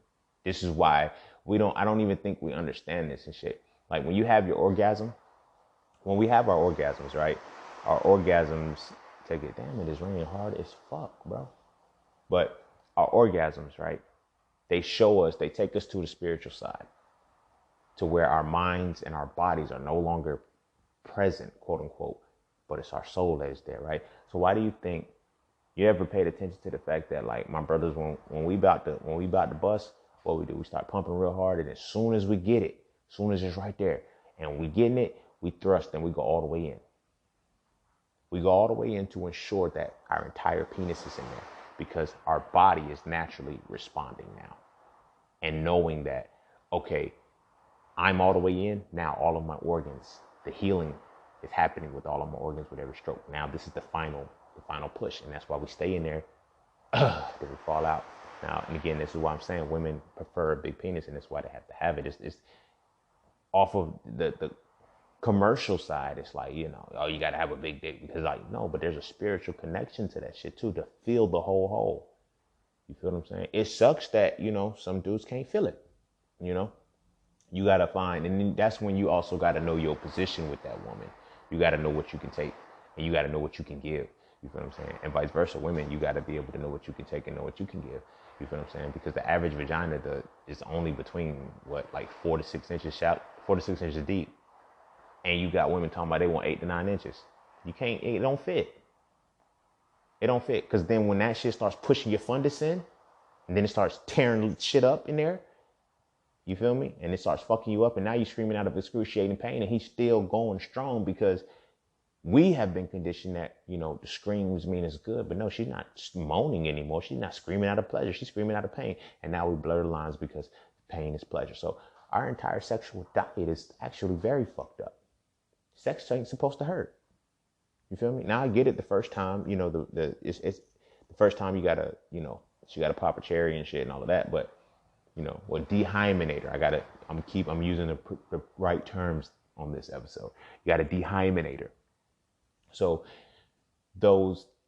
This is why I don't even think we understand this and shit. Like when you have your orgasm, when we have our orgasms, right? Our orgasms take it, damn, it is raining hard as fuck, bro. But our orgasms, right? They take us to the spiritual side, to where our minds and our bodies are no longer present, quote unquote, but it's our soul that is there, right? So why do you think you ever paid attention to the fact that like my brothers, when we about to bust, what we do, we start pumping real hard, and as soon as we get it, as soon as it's right there, and we getting it, we thrust and we go all the way in. We go all the way in to ensure that our entire penis is in there. because our body is naturally responding now. And knowing that, okay, I'm all the way in, now all of my organs, the healing is happening with all of my organs with every stroke. Now this is the final push. And that's why we stay in there till we fall out. Now, and again, this is why I'm saying women prefer a big penis, and that's why they have to have it. It's off of the commercial side. It's like, oh, you got to have a big dick because no, but there's a spiritual connection to that shit too, to feel the whole hole. You feel what I'm saying? It sucks that, some dudes can't feel it, You got to find, and then that's when you also got to know your position with that woman. You got to know what you can take, and you got to know what you can give. You feel what I'm saying? And vice versa, women, you got to be able to know what you can take and know what you can give. You feel what I'm saying? Because the average vagina is only between, 4 to 6 inches deep. And you got women talking about they want 8 to 9 inches. You can't, it don't fit. It don't fit. Because then when that shit starts pushing your fundus in, and then it starts tearing shit up in there, you feel me? And it starts fucking you up, and now you're screaming out of excruciating pain, and he's still going strong because we have been conditioned that, the screams mean it's good. But no, she's not moaning anymore. She's not screaming out of pleasure. She's screaming out of pain. And now we blur the lines because pain is pleasure. So our entire sexual diet is actually very fucked up. Sex ain't supposed to hurt. You feel me? Now I get it the first time, it's the first time you gotta, she gotta pop a cherry and shit and all of that. But, dehymenator. I'm using the right terms on this episode. You got a dehymenator. So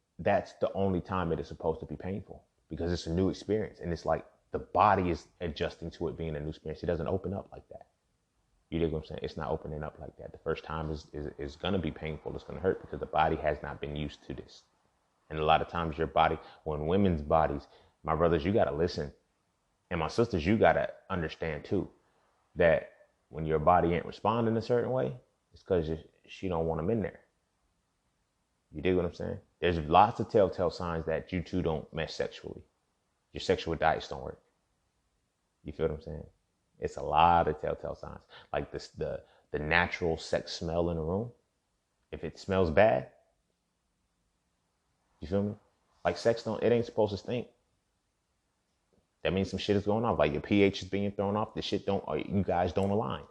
that's the only time it is supposed to be painful because it's a new experience. And it's like the body is adjusting to it being a new experience. It doesn't open up like that. You dig what I'm saying? It's not opening up like that. The first time is going to be painful. It's going to hurt because the body has not been used to this. And a lot of times your body, when women's bodies, my brothers, you got to listen. And my sisters, you got to understand too, that when your body ain't responding a certain way, it's because she don't want them in there. You dig what I'm saying? There's lots of telltale signs that you two don't mesh sexually. Your sexual diets don't work. You feel what I'm saying? It's a lot of telltale signs. Like this, the natural sex smell in the room. If it smells bad, you feel me? Like sex it ain't supposed to stink. That means some shit is going on. Like your pH is being thrown off. You guys don't align.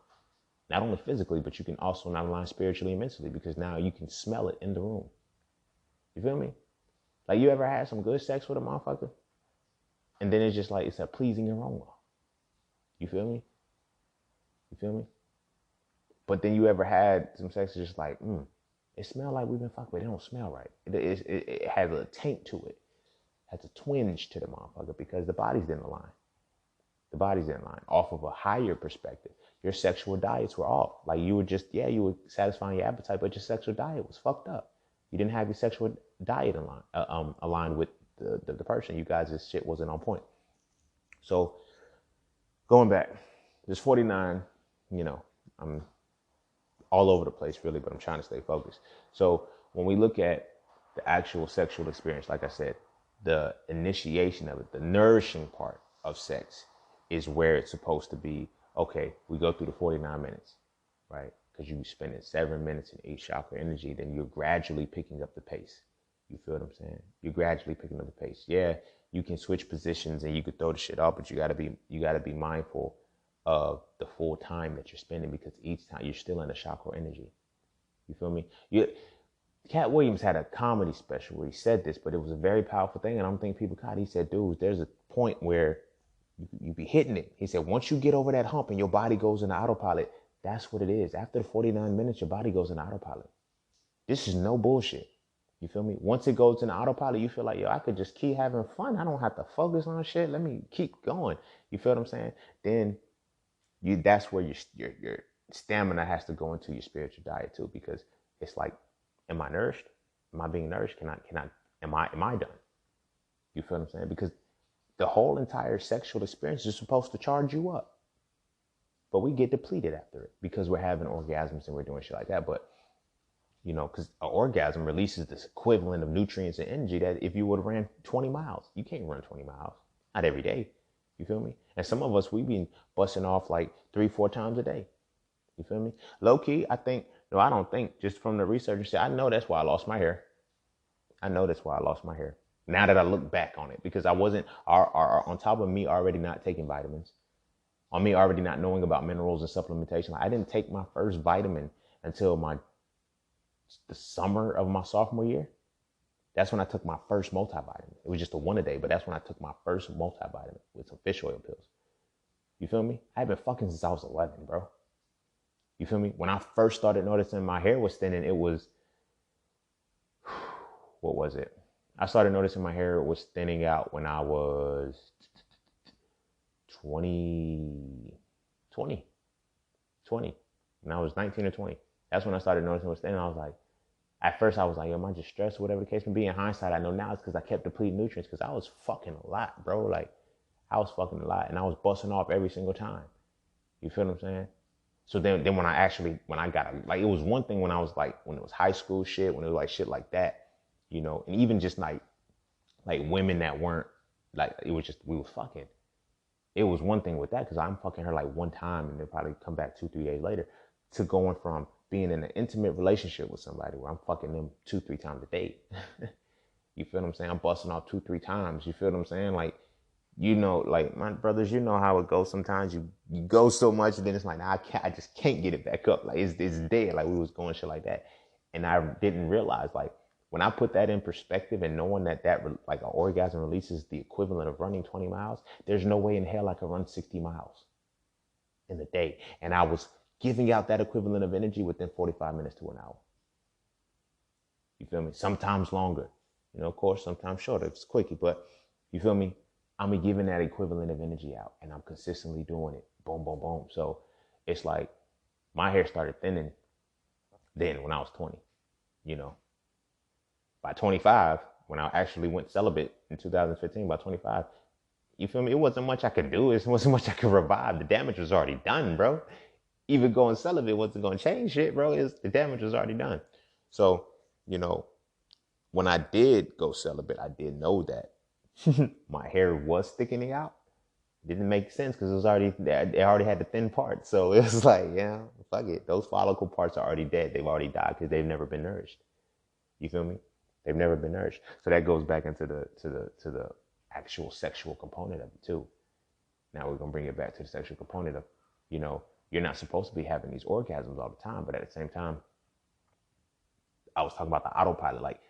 Not only physically, but you can also not align spiritually and mentally because now you can smell it in the room. You feel me? Like you ever had some good sex with a motherfucker? And then it's just like, it's a pleasing aroma. You feel me? You feel me? But then you ever had some sex that's just like, it smells like we've been fucking, but it don't smell right. It has a taint to it. Has a twinge to the motherfucker because the bodies didn't align. The bodies didn't align. Off of a higher perspective, your sexual diets were off. Like you were satisfying your appetite, but your sexual diet was fucked up. You didn't have your sexual diet aligned with the person. You guys, this shit wasn't on point. So going back, there's 49, I'm all over the place really, but I'm trying to stay focused. So when we look at the actual sexual experience, like I said, the initiation of it, the nourishing part of sex is where it's supposed to be. Okay, we go through the 49 minutes, right? Because you spending 7 minutes in each chakra energy, then you're gradually picking up the pace. You feel what I'm saying? You're gradually picking up the pace. Yeah, you can switch positions and you could throw the shit off, but you gotta be mindful of the full time that you're spending because each time you're still in the chakra energy. You feel me? Cat Williams had a comedy special where he said this, but it was a very powerful thing. And I don't think people caught it. He said, dude, there's a point where you be hitting it. He said, once you get over that hump and your body goes into autopilot, that's what it is. After the 49 minutes, your body goes into autopilot. This is no bullshit. You feel me? Once it goes into autopilot, you feel like, I could just keep having fun. I don't have to focus on shit. Let me keep going. You feel what I'm saying? Then that's where your stamina has to go into your spiritual diet too, because it's like, am I nourished? Am I being nourished? Am I done? You feel what I'm saying? Because the whole entire sexual experience is supposed to charge you up. But we get depleted after it because we're having orgasms and we're doing shit like that. But, because an orgasm releases this equivalent of nutrients and energy that if you would have ran 20 miles, you can't run 20 miles. Not every day. You feel me? And some of us, we been busting off like 3-4 times a day. You feel me? Low key, I think, no, I don't think, just from the research, I know that's why I lost my hair. Now that I look back on it, because I wasn't, on top of me already not taking vitamins, on me already not knowing about minerals and supplementation, like I didn't take my first vitamin until the summer of my sophomore year. That's when I took my first multivitamin. It was just a one a day, but that's when I took my first multivitamin with some fish oil pills. You feel me? I've been fucking since I was 11, bro. You feel me? When I first started noticing my hair was thinning, it was, what was it? I started noticing my hair was thinning out when I was 20. When I was 19 or 20. That's when I started noticing it was thinning. I was like, at first I was like, yo, am I just stressed or whatever the case may be? In hindsight, I know now it's because I kept depleting nutrients, because I was fucking a lot, bro. Like, I was fucking a lot, and I was busting off every single time. You feel what I'm saying? So then when I got, like, it was one thing when I was like, when it was high school shit, when it was like shit like that, you know, and even just like women that weren't, like, it was just, we was fucking. It was one thing with that, because I'm fucking her like one time and they'll probably come back 2-3 days later, to going from being in an intimate relationship with somebody where I'm fucking them 2-3 times a day. You feel what I'm saying? I'm busting off 2-3 times. You feel what I'm saying? Like, you know, like my brothers, you know how it goes. Sometimes you go so much and then it's like, nah, I just can't get it back up. Like it's dead. Like we was going shit like that. And I didn't realize, like, when I put that in perspective and knowing that like an orgasm releases the equivalent of running 20 miles, there's no way in hell I could run 60 miles in a day. And I was giving out that equivalent of energy within 45 minutes to an hour. You feel me? Sometimes longer. You know, of course, sometimes shorter. It's quickie, but you feel me? I'm giving that equivalent of energy out, and I'm consistently doing it. Boom, boom, boom. So it's like my hair started thinning then when I was 20, you know. By 25, when I actually went celibate in 2015, by 25, you feel me? It wasn't much I could do. It wasn't much I could revive. The damage was already done, bro. Even going celibate wasn't going to change shit, bro. The damage was already done. So, you know, when I did go celibate, I did know that my hair was thickening out. It didn't make sense because it was already, they already had the thin part. So it was like, yeah, fuck it. Those follicle parts are already dead. They've already died because they've never been nourished. You feel me? They've never been nourished. So that goes back into the actual sexual component of it too. Now we're gonna bring it back to the sexual component of, you know, you're not supposed to be having these orgasms all the time, but at the same time, I was talking about the autopilot. Like,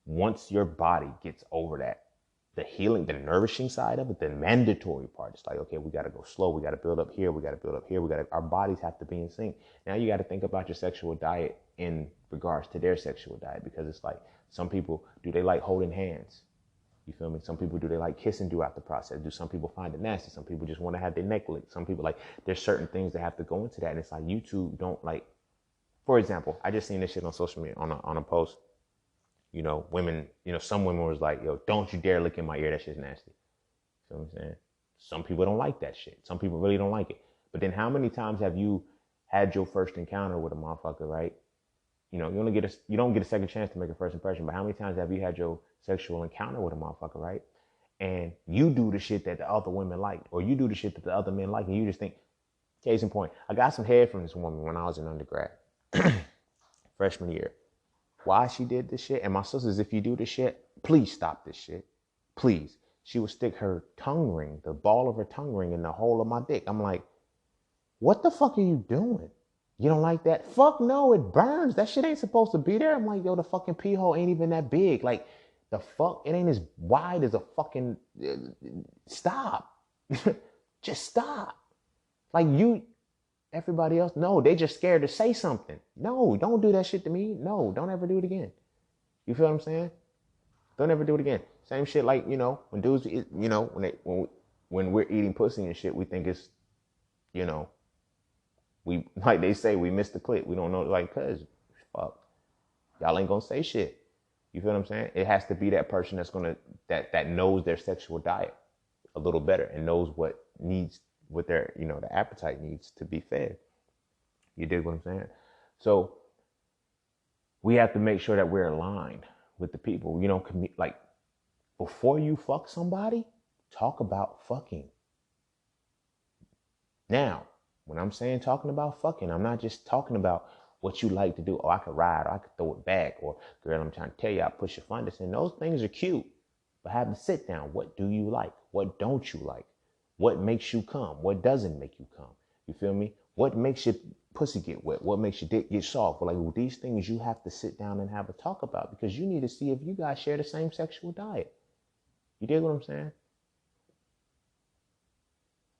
once your body gets over that, the healing, the nourishing side of it, the mandatory part, it's like, okay, we got to go slow. We got to build up here. We got to build up here. Our bodies have to be in sync. Now you got to think about your sexual diet in regards to their sexual diet, because it's like, some people, do they like holding hands? You feel me? Some people, do they like kissing throughout the process? Do some people find it nasty? Some people just want to have their neck licked. Some people, like, there's certain things that have to go into that. And it's like, YouTube don't, like, for example, I just seen this shit on social media on a post. You know, women, you know, some women was like, yo, don't you dare look in my ear. That shit's nasty. You know what I'm saying? Some people don't like that shit. Some people really don't like it. But then how many times have you had your first encounter with a motherfucker, right? You know, you don't get a second chance to make a first impression, but how many times have you had your sexual encounter with a motherfucker, right? And you do the shit that the other women liked, or you do the shit that the other men like, and you just think, case in point, I got some head from this woman when I was in undergrad, freshman year. Why she did this shit? And my sisters, if you do this shit, please stop this shit. Please. She would stick her tongue ring, the ball of her tongue ring, in the hole of my dick. I'm like, what the fuck are you doing? You don't like that? Fuck no, it burns. That shit ain't supposed to be there. I'm like, yo, the fucking pee hole ain't even that big. Like, the fuck? It ain't as wide as a fucking... Stop. Just stop. Like, everybody else, no, they just scared to say something. No, don't do that shit to me. No, don't ever do it again. You feel what I'm saying? Don't ever do it again. Same shit, like, you know, when dudes, you know, when we're eating pussy and shit, we think it's, you know, we, like they say, we missed the clip. We don't know, like, cuz, fuck, y'all ain't gonna say shit. You feel what I'm saying? It has to be that person that's gonna, that knows their sexual diet a little better and knows what their, you know, the appetite needs to be fed. You dig what I'm saying? So we have to make sure that we're aligned with the people. You know, like, before you fuck somebody, talk about fucking. Now, when I'm saying talking about fucking, I'm not just talking about what you like to do. Oh, I could ride, or I could throw it back, or girl, I'm trying to tell you, I push your fundus. And those things are cute. But have to sit down. What do you like? What don't you like? What makes you come? What doesn't make you come? You feel me? What makes your pussy get wet? What makes your dick get soft? Like, well, these things you have to sit down and have a talk about, because you need to see if you guys share the same sexual diet. You dig what I'm saying?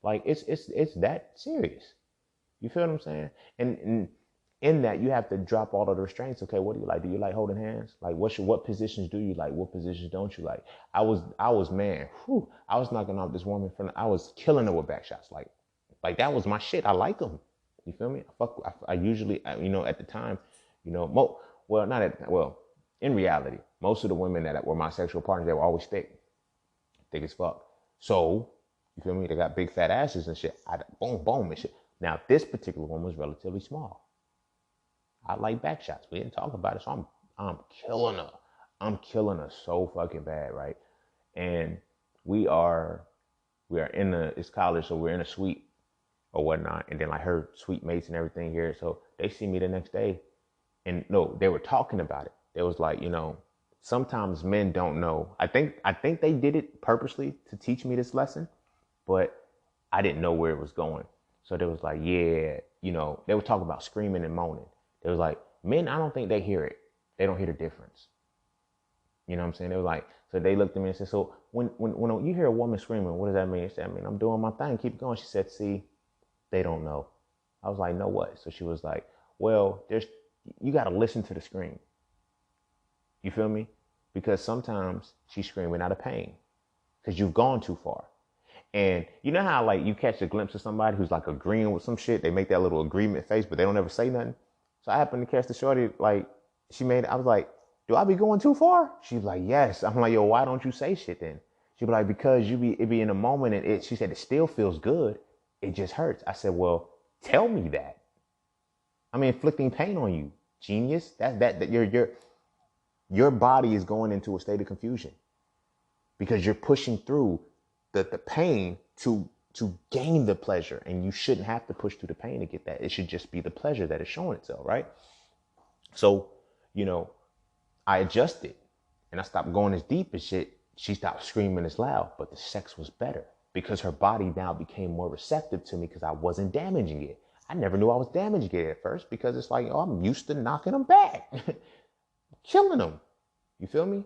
Like, it's that serious. You feel what I'm saying? And in that, you have to drop all of the restraints. Okay, what do you like? Do you like holding hands? Like, what positions do you like? What positions don't you like? I was man. Whew, I was knocking off this woman I was killing her with back shots. Like that was my shit. I like them. You feel me? I usually, at the time, in reality, most of the women that were my sexual partners, they were always thick as fuck. So, you feel me? They got big fat asses and shit. Boom, boom and shit. Now, this particular one was relatively small. I like back shots. We didn't talk about it, so I'm killing her. I'm killing her so fucking bad, right? And we are in it's college, so we're in a suite or whatnot, and then like her suite mates and everything here. So they see me the next day, and no, they were talking about it. They was like, sometimes men don't know. I think they did it purposely to teach me this lesson, but I didn't know where it was going. So they was like, yeah, they were talking about screaming and moaning. They was like, men, I don't think they hear it. They don't hear the difference. You know what I'm saying? They were like, so they looked at me and said, so when you hear a woman screaming, what does that mean? She said, I mean, I'm doing my thing. Keep going. She said, see, they don't know. I was like, no, what? So she was like, well, you got to listen to the scream. You feel me? Because sometimes she's screaming out of pain because you've gone too far. And you know how like you catch a glimpse of somebody who's like agreeing with some shit? They make that little agreement face, but they don't ever say nothing. So I happened to catch the shorty, like I was like, do I be going too far? She was like, yes. I'm like, yo, why don't you say shit then? She'd be like, because it be in a moment and she said, it still feels good. It just hurts. I said, well, tell me that. I'm inflicting pain on you, genius. That your body is going into a state of confusion because you're pushing through the pain to gain the pleasure, and you shouldn't have to push through the pain to get that. It should just be the pleasure that is showing itself, right? So, I adjusted and I stopped going as deep as shit. She stopped screaming as loud, but the sex was better because her body now became more receptive to me because I wasn't damaging it. I never knew I was damaging it at first because it's like, oh, I'm used to knocking them back, killing them. You feel me?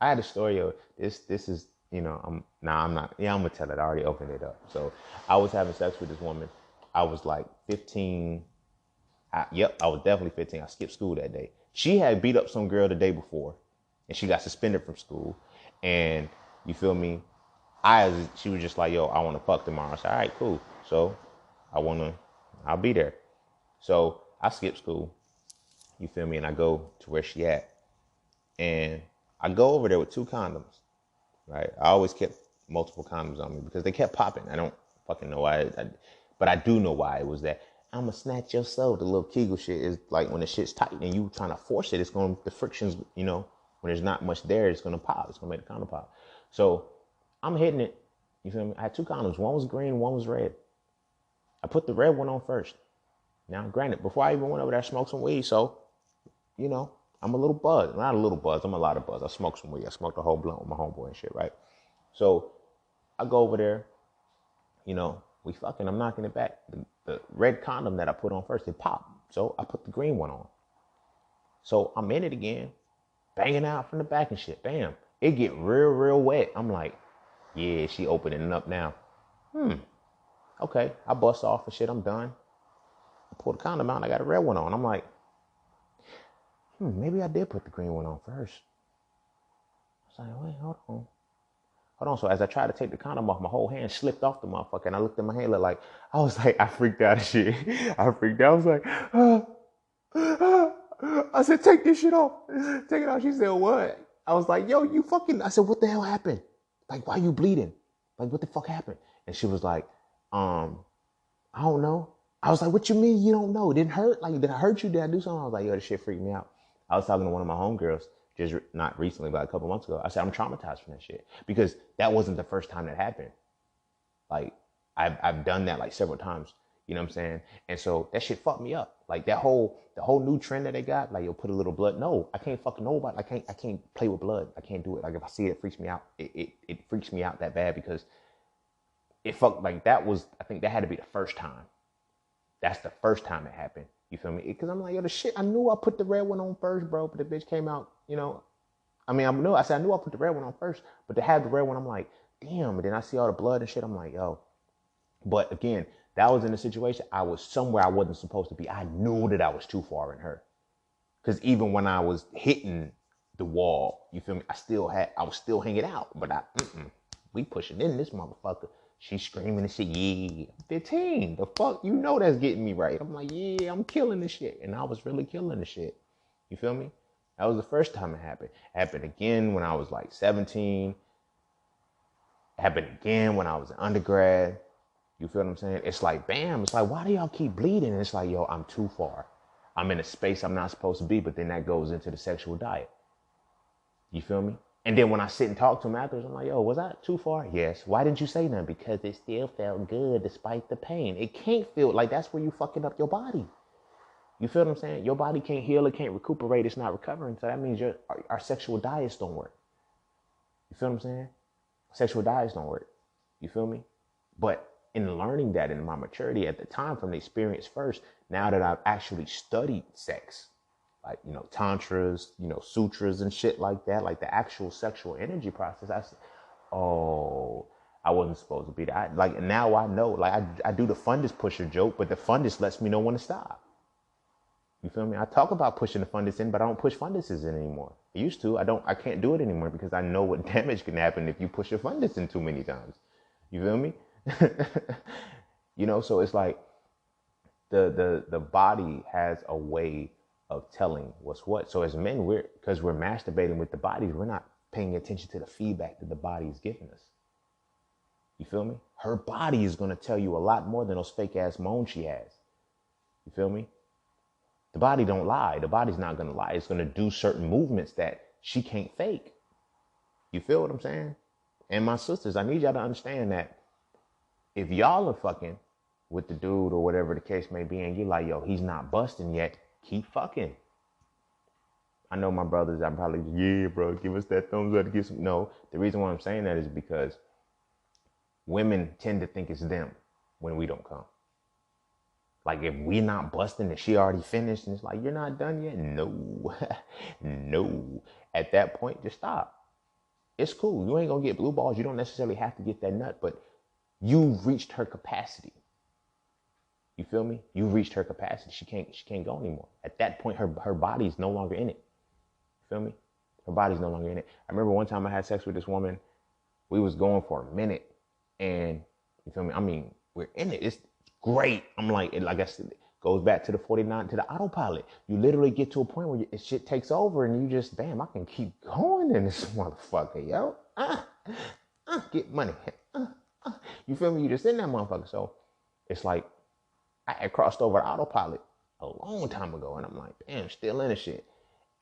I had a story of this is, I'm not. Yeah, I'm gonna tell it. I already opened it up. So I was having sex with this woman. I was like 15. I was definitely 15. I skipped school that day. She had beat up some girl the day before, and she got suspended from school. And you feel me? She was just like, yo, I want to fuck tomorrow. I said, all right, cool. So I'll be there. So I skipped school. You feel me? And I go to where she at, and I go over there with 2 condoms. Right? I always kept multiple condoms on me because they kept popping. I don't fucking know why, but I do know why. It was that I'ma snatch your soul. The little Kegel shit is like when the shit's tight and you trying to force it, the friction's, when there's not much there, it's gonna pop. It's gonna make the condom pop. So I'm hitting it. You feel me? I had 2 condoms. One was green, one was red. I put the red one on first. Now, granted, before I even went over there, I smoked some weed. So, I'm a little buzzed. Not a little buzzed. I'm a lot of buzz. I smoked some weed. I smoked a whole blunt with my homeboy and shit, right? So I go over there. We fucking. I'm knocking it back. The red condom that I put on first, it popped. So I put the green one on. So I'm in it again, banging out from the back and shit. Bam. It get real, real wet. I'm like, yeah, she opening it up now. Okay. I bust off and shit. I'm done. I pull the condom out and I got a red one on. I'm like, maybe I did put the green one on first. I was like, wait, hold on. So as I tried to take the condom off, my whole hand slipped off the motherfucker. And I looked at my hand, I freaked out and shit. I freaked out. I was like, I said, take this shit off. Take it off. She said, what? I was like, yo, you fucking, I said, what the hell happened? Like, why are you bleeding? Like, what the fuck happened? And she was like, I don't know. I was like, what you mean you don't know? It didn't hurt? Like, did I hurt you? Did I do something? I was like, yo, this shit freaked me out. I was talking to one of my homegirls just not recently, but a couple months ago. I said, I'm traumatized from that shit because that wasn't the first time that happened. Like, I've done that like several times. You know what I'm saying? And so that shit fucked me up. Like the whole new trend that they got, like you'll put a little blood. No, I can't fucking nobody. I can't play with blood. I can't do it. Like if I see it, it freaks me out. It freaks me out that bad because it fucked like that was, I think that had to be the first time. That's the first time it happened. You feel me? Because I'm like, yo, the shit, I knew I put the red one on first, bro, but the bitch came out, you know. I mean, I knew I put the red one on first, but to have the red one, I'm like, damn. And then I see all the blood and shit. I'm like, yo. But again, that was in a situation, I was somewhere I wasn't supposed to be. I knew that I was too far in her. Because even when I was hitting the wall, you feel me? I was still hanging out. But we pushing in this motherfucker. She's screaming and shit, yeah, 15. The fuck, you know that's getting me right. I'm like, yeah, I'm killing this shit. And I was really killing the shit. You feel me? That was the first time it happened. It happened again when I was like 17. It happened again when I was an undergrad. You feel what I'm saying? It's like, bam. It's like, why do y'all keep bleeding? And it's like, yo, I'm too far. I'm in a space I'm not supposed to be, but then that goes into the sexual diet. You feel me? And then when I sit and talk to him afterwards, I'm like, yo, was I too far? Yes. Why didn't you say nothing? Because it still felt good despite the pain. It can't feel like that's where you fucking up your body. You feel what I'm saying? Your body can't heal, it can't recuperate, it's not recovering. So that means our sexual diets don't work. You feel what I'm saying? Sexual diets don't work. You feel me? But in learning that in my maturity at the time from the experience first, now that I've actually studied sex, like, you know, tantras, you know, sutras and shit like that, like the actual sexual energy process, I said, oh, I wasn't supposed to be that. Like, now I know, like I do the fundus pusher joke, but the fundus lets me know when to stop. You feel me? I talk about pushing the fundus in, but I don't push funduses in anymore. I used to, I can't do it anymore because I know what damage can happen if you push your fundus in too many times. You feel me? You know, so it's like the body has a way of telling what's what. So as men, because we're masturbating with the bodies, we're not paying attention to the feedback that the body is giving us. You feel me? Her body is going to tell you a lot more than those fake ass moans she has. You feel me? The body don't lie. The body's not going to lie. It's going to do certain movements that she can't fake. You feel what I'm saying? And my sisters, I need y'all to understand that if y'all are fucking with the dude or whatever the case may be, and you're like, yo, he's not busting yet, keep fucking. I know my brothers, I'm probably, yeah, bro, give us that thumbs up to get some. No, the reason why I'm saying that is because women tend to think it's them when we don't come. Like if we not busting and she already finished and it's like, you're not done yet? No, no. At that point, just stop. It's cool. You ain't gonna get blue balls. You don't necessarily have to get that nut, but you've reached her capacity. You feel me? You've reached her capacity. She can't go anymore. At that point, her body's no longer in it. You feel me? Her body's no longer in it. I remember one time I had sex with this woman. We was going for a minute, and you feel me? I mean, we're in it. It's great. I'm like I said, it goes back to the 49, to the autopilot. You literally get to a point where shit takes over, and you just, damn, I can keep going in this motherfucker, yo. Get money. You feel me? You just in that motherfucker. So it's like I had crossed over to autopilot a long time ago, and I'm like, damn, still in the shit.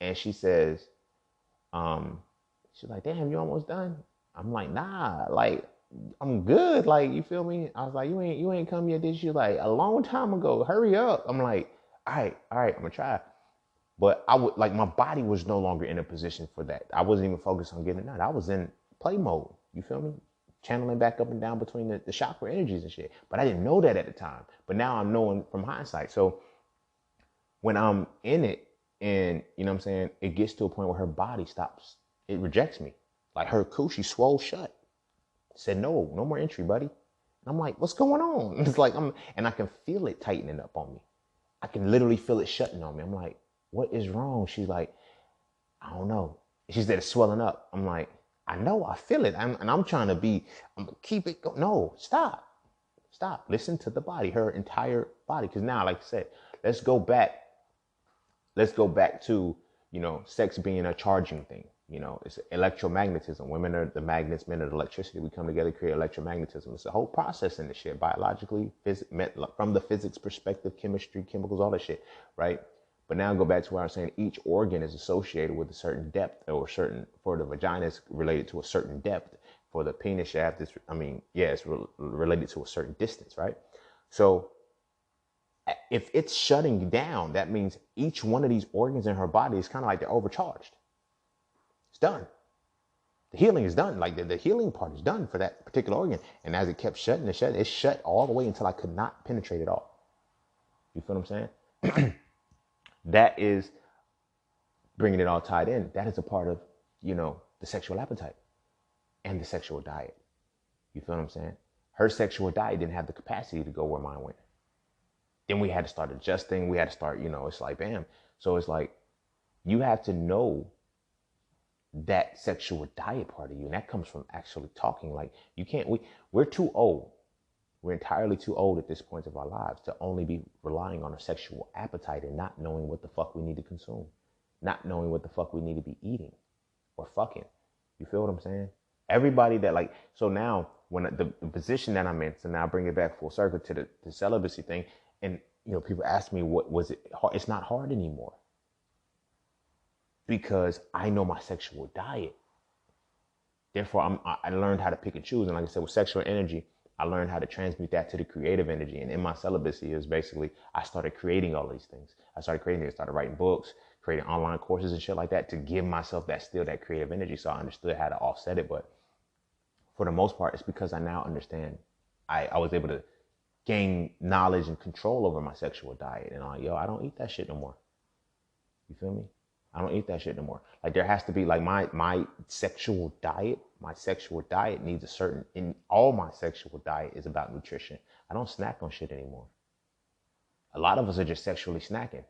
And she says, she's like, damn, you almost done? I'm like, nah, like, I'm good. Like, you feel me? I was like, you ain't come yet, did you? Like, a long time ago, hurry up. I'm like, all right, I'm gonna try. But I would, like, my body was no longer in a position for that. I wasn't even focused on getting it done. I was in play mode. You feel me? Channeling back up and down between the chakra energies and shit. But I didn't know that at the time. But now I'm knowing from hindsight. So when I'm in it and, you know what I'm saying, it gets to a point where her body stops. It rejects me. Like her coochie swole shut. Said, no more entry, buddy. And I'm like, what's going on? It's like, and I can feel it tightening up on me. I can literally feel it shutting on me. I'm like, what is wrong? She's like, I don't know. She said it's swelling up. I'm like, I know, I feel it. I'm trying to be, I'm gonna keep it going. No, stop. Listen to the body, her entire body. Because now, like I said, let's go back to, you know, sex being a charging thing. You know, it's electromagnetism. Women are the magnets, men are the electricity. We come together, create electromagnetism. It's a whole process in this shit, biologically, from the physics perspective, chemistry, chemicals, all that shit, right? But now go back to where I'm saying each organ is associated with a certain depth, or for the vagina is related to a certain depth. For the penis shaft, it's related to a certain distance, right? So If it's shutting down, that means each one of these organs in her body is kind of like they're overcharged. It's done. The healing is done. Like the healing part is done for that particular organ. And as it kept shutting and shutting, it shut all the way until I could not penetrate it all. You feel what I'm saying? That is bringing it all tied in. That is a part of, the sexual appetite and the sexual diet. You feel what I'm saying? Her sexual diet didn't have the capacity to go where mine went. Then we had to start adjusting. We had to start, it's like, bam. So it's like, you have to know that sexual diet part of you. And that comes from actually talking. Like, we're too old. We're entirely too old at this point of our lives to only be relying on a sexual appetite and not knowing what the fuck we need to consume. Not knowing what the fuck we need to be eating or fucking. You feel what I'm saying? Everybody that so now when the position that I'm in, so now I bring it back full circle to the celibacy thing. And, people ask me, what was it hard? It's not hard anymore because I know my sexual diet. Therefore, I learned how to pick and choose. And like I said, with sexual energy, I learned how to transmute that to the creative energy. And in my celibacy, it was basically, I started creating all these things. I started writing books, creating online courses and shit like that to give myself that creative energy. So I understood how to offset it. But for the most part, it's because I now understand. I was able to gain knowledge and control over my sexual diet. And I don't eat that shit no more. You feel me? I don't eat that shit no more. Like, there has to be my sexual diet. My sexual diet needs all my sexual diet is about nutrition. I don't snack on shit anymore. A lot of us are just sexually snacking.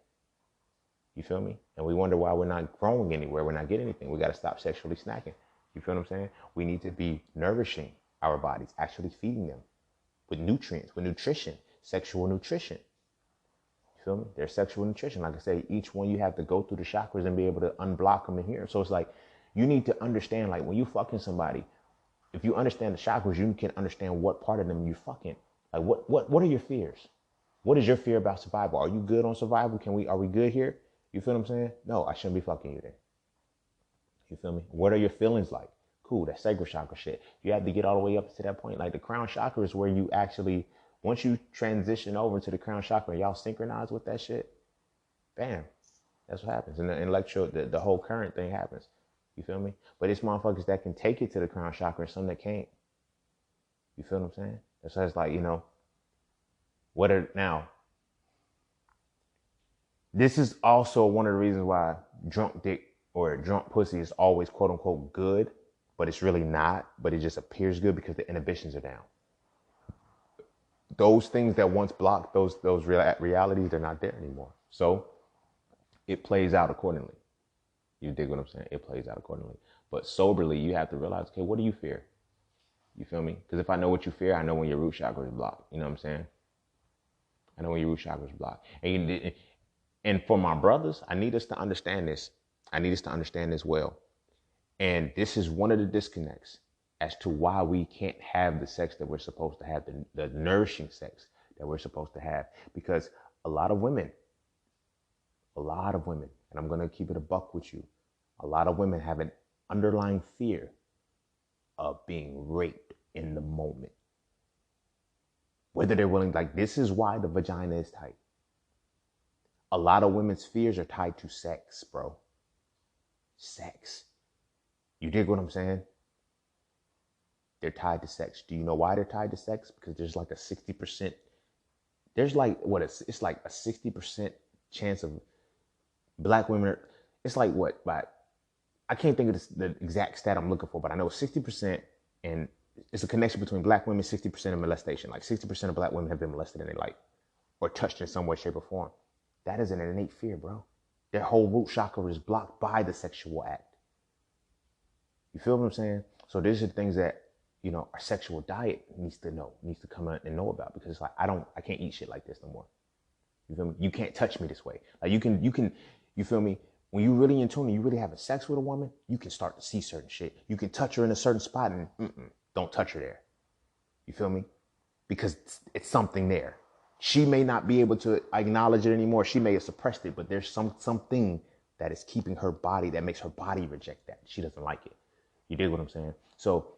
You feel me? And we wonder why we're not growing anywhere. We're not getting anything. We got to stop sexually snacking. You feel what I'm saying? We need to be nourishing our bodies, actually feeding them with nutrients, with nutrition, sexual nutrition. You feel me? There's sexual nutrition. Like I say, each one you have to go through the chakras and be able to unblock them in here. So it's like, you need to understand, like, when you fucking somebody, if you understand the chakras, you can understand what part of them you fucking. Like, what are your fears? What is your fear about survival? Are you good on survival? Are we good here? You feel what I'm saying? No, I shouldn't be fucking you then. You feel me? What are your feelings like? Cool, that sacral chakra shit. You have to get all the way up to that point. Like, the crown chakra is where you actually, once you transition over to the crown chakra and y'all synchronize with that shit, bam, that's what happens. And the whole current thing happens. You feel me? But it's motherfuckers that can take it to the crown chakra and some that can't. You feel what I'm saying? That's why it's like, now, this is also one of the reasons why drunk dick or drunk pussy is always quote unquote good, but it's really not, but it just appears good because the inhibitions are down. Those things that once blocked those realities, they're not there anymore. So it plays out accordingly. You dig what I'm saying? It plays out accordingly. But soberly, you have to realize, okay, what do you fear? You feel me? Because if I know what you fear, I know when your root chakra is blocked. You know what I'm saying? I know when your root chakra is blocked. And for my brothers, I need us to understand this. I need us to understand this well. And this is one of the disconnects as to why we can't have the sex that we're supposed to have, the nourishing sex that we're supposed to have. Because a lot of women, and I'm going to keep it a buck with you, a lot of women have an underlying fear of being raped in the moment. Whether they're willing, like, this is why the vagina is tight. A lot of women's fears are tied to sex, bro. Sex. You dig what I'm saying? They're tied to sex. Do you know why they're tied to sex? Because there's like a 60%, it's like a 60% chance of black women it's like what? But I can't think of the exact stat I'm looking for, but I know 60%, and it's a connection between black women, 60% and molestation. Like 60% of black women have been molested in their life or touched in some way, shape, or form. That is an innate fear, bro. Their whole root chakra is blocked by the sexual act. You feel what I'm saying? So these are things that, our sexual diet needs to come out and know about, because it's like, I can't eat shit like this no more. You feel me? You can't touch me this way. Like you feel me? When you really in tune and you really having sex with a woman, you can start to see certain shit. You can touch her in a certain spot and don't touch her there. You feel me? Because it's something there. She may not be able to acknowledge it anymore. She may have suppressed it, but there's something that is keeping her body, that makes her body reject that. She doesn't like it. You dig what I'm saying? So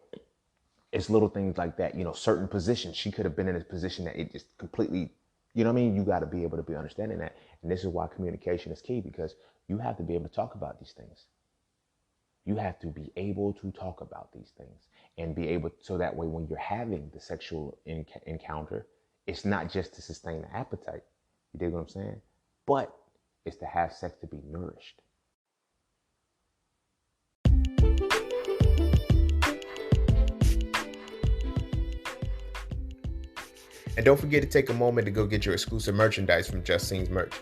it's little things like that. Certain positions, she could have been in a position that it just completely You know what I mean? You got to be able to be understanding that. And this is why communication is key, because you have to be able to talk about these things. You have to be able to talk about these things and be able, so that way when you're having the sexual encounter, it's not just to sustain the appetite. You dig what I'm saying? But it's to have sex to be nourished. And don't forget to take a moment to go get your exclusive merchandise from Just Scenes merch.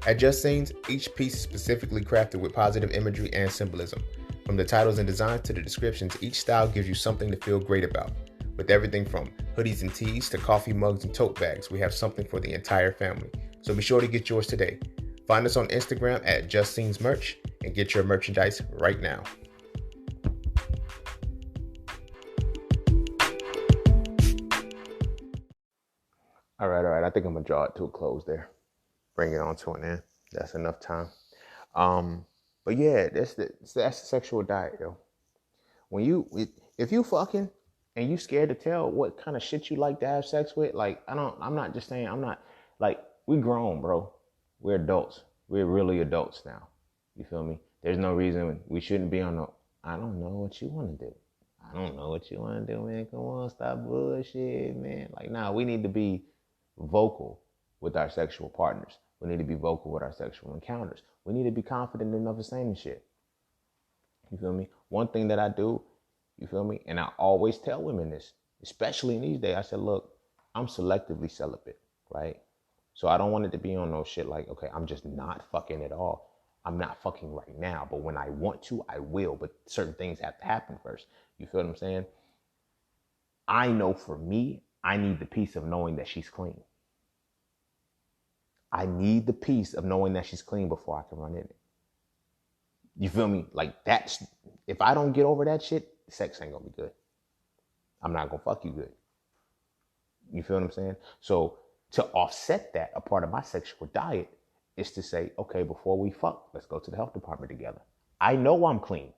At Just Scenes, each piece is specifically crafted with positive imagery and symbolism. From the titles and designs to the descriptions, each style gives you something to feel great about. With everything from hoodies and tees to coffee mugs and tote bags, we have something for the entire family. So be sure to get yours today. Find us on Instagram at Just Scenes merch and get your merchandise right now. All right. I think I'm gonna draw it to a close there. Bring it on to an end. That's enough time. But yeah, that's the sexual diet, yo. If you fucking and you scared to tell what kind of shit you like to have sex with, like I'm not just saying, I'm not like, we grown, bro. We're adults. We're really adults now. You feel me? There's no reason we shouldn't be on I don't know what you want to do. I don't know what you want to do, man. Come on, stop bullshit, man. Like, nah, we need to be vocal with our sexual partners. We need to be vocal with our sexual encounters. We need to be confident enough of saying shit. You feel me? One thing that I do, you feel me? And I always tell women this, especially in these days. I said, look, I'm selectively celibate, right? So I don't want it to be on no shit like, okay, I'm just not fucking at all. I'm not fucking right now, but when I want to, I will. But certain things have to happen first. You feel what I'm saying? I know for me, I need the peace of knowing that she's clean. I need the peace of knowing that she's clean before I can run in it. You feel me? Like, that's, if I don't get over that shit, sex ain't gonna be good. I'm not gonna fuck you good. You feel what I'm saying? So to offset that, a part of my sexual diet is to say, okay, before we fuck, let's go to the health department together. I know I'm clean.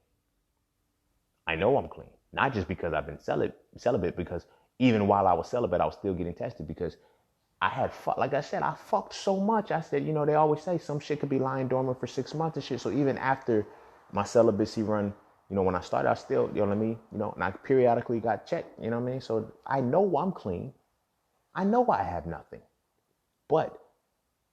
Not just because I've been celibate, because even while I was celibate, I was still getting tested because I had like I said, I fucked so much. I said, they always say some shit could be lying dormant for 6 months and shit. So even after my celibacy run, when I started, I still, you know what I mean? And I periodically got checked, you know what I mean? So I know I'm clean. I know I have nothing. But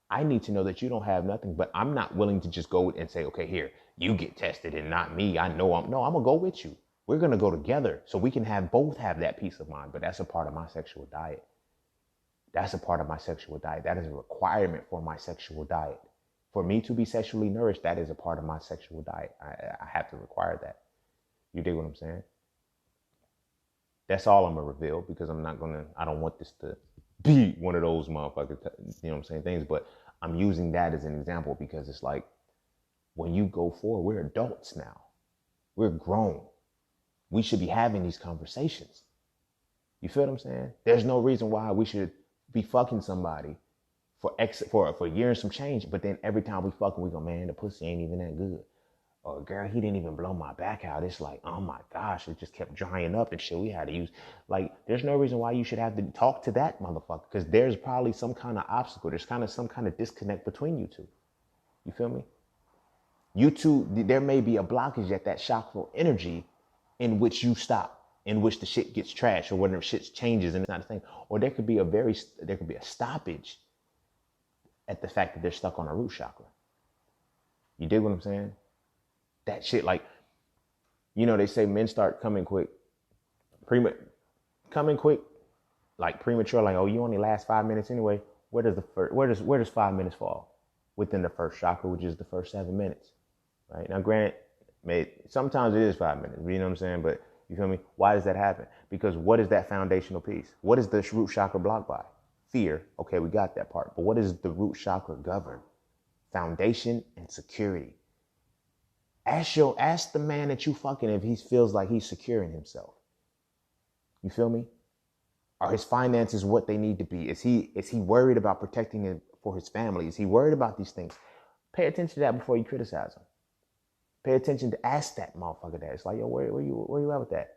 I need to know that you don't have nothing, but I'm not willing to just go and say, okay, here, you get tested and not me. I'm gonna go with you. We're gonna go together so we can both have that peace of mind. But that's a part of my sexual diet. That is a requirement for my sexual diet. For me to be sexually nourished, that is a part of my sexual diet. I have to require that. You dig what I'm saying? That's all I'm gonna reveal, because I don't want this to be one of those motherfuckers, things. But I'm using that as an example because it's like, when you go forward, we're adults now. We're grown. We should be having these conversations. You feel what I'm saying? There's no reason why we should be fucking somebody for a year and some change, but then every time we fucking, we go, man, the pussy ain't even that good. Or, girl, he didn't even blow my back out. It's like, oh my gosh, it just kept drying up and shit. We had to use, like, there's no reason why you should have to talk to that motherfucker, because there's probably some kind of obstacle. There's some kind of disconnect between you two. You feel me? You two, there may be a blockage at that chakra energy in which you stop, in which the shit gets trashed, or whatever shit changes and it's not a thing. Or there could be a stoppage at the fact that they're stuck on a root chakra. You dig what I'm saying? That shit, like, they say men start coming quick, like premature, like, oh, you only last 5 minutes anyway. Where does 5 minutes fall? Within the first chakra, which is the first 7 minutes, right? Now, granted, sometimes it is 5 minutes, you know what I'm saying? But you feel me? Why does that happen? Because what is that foundational piece? What is the root chakra blocked by? Fear. Okay, we got that part. But what is the root chakra govern? Foundation and security. Ask the man that you fucking if he feels like he's secure in himself. You feel me? Are his finances what they need to be? Is he worried about protecting it for his family? Is he worried about these things? Pay attention to that before you criticize him. Pay attention to ask that motherfucker that. It's like, yo, where you at with that?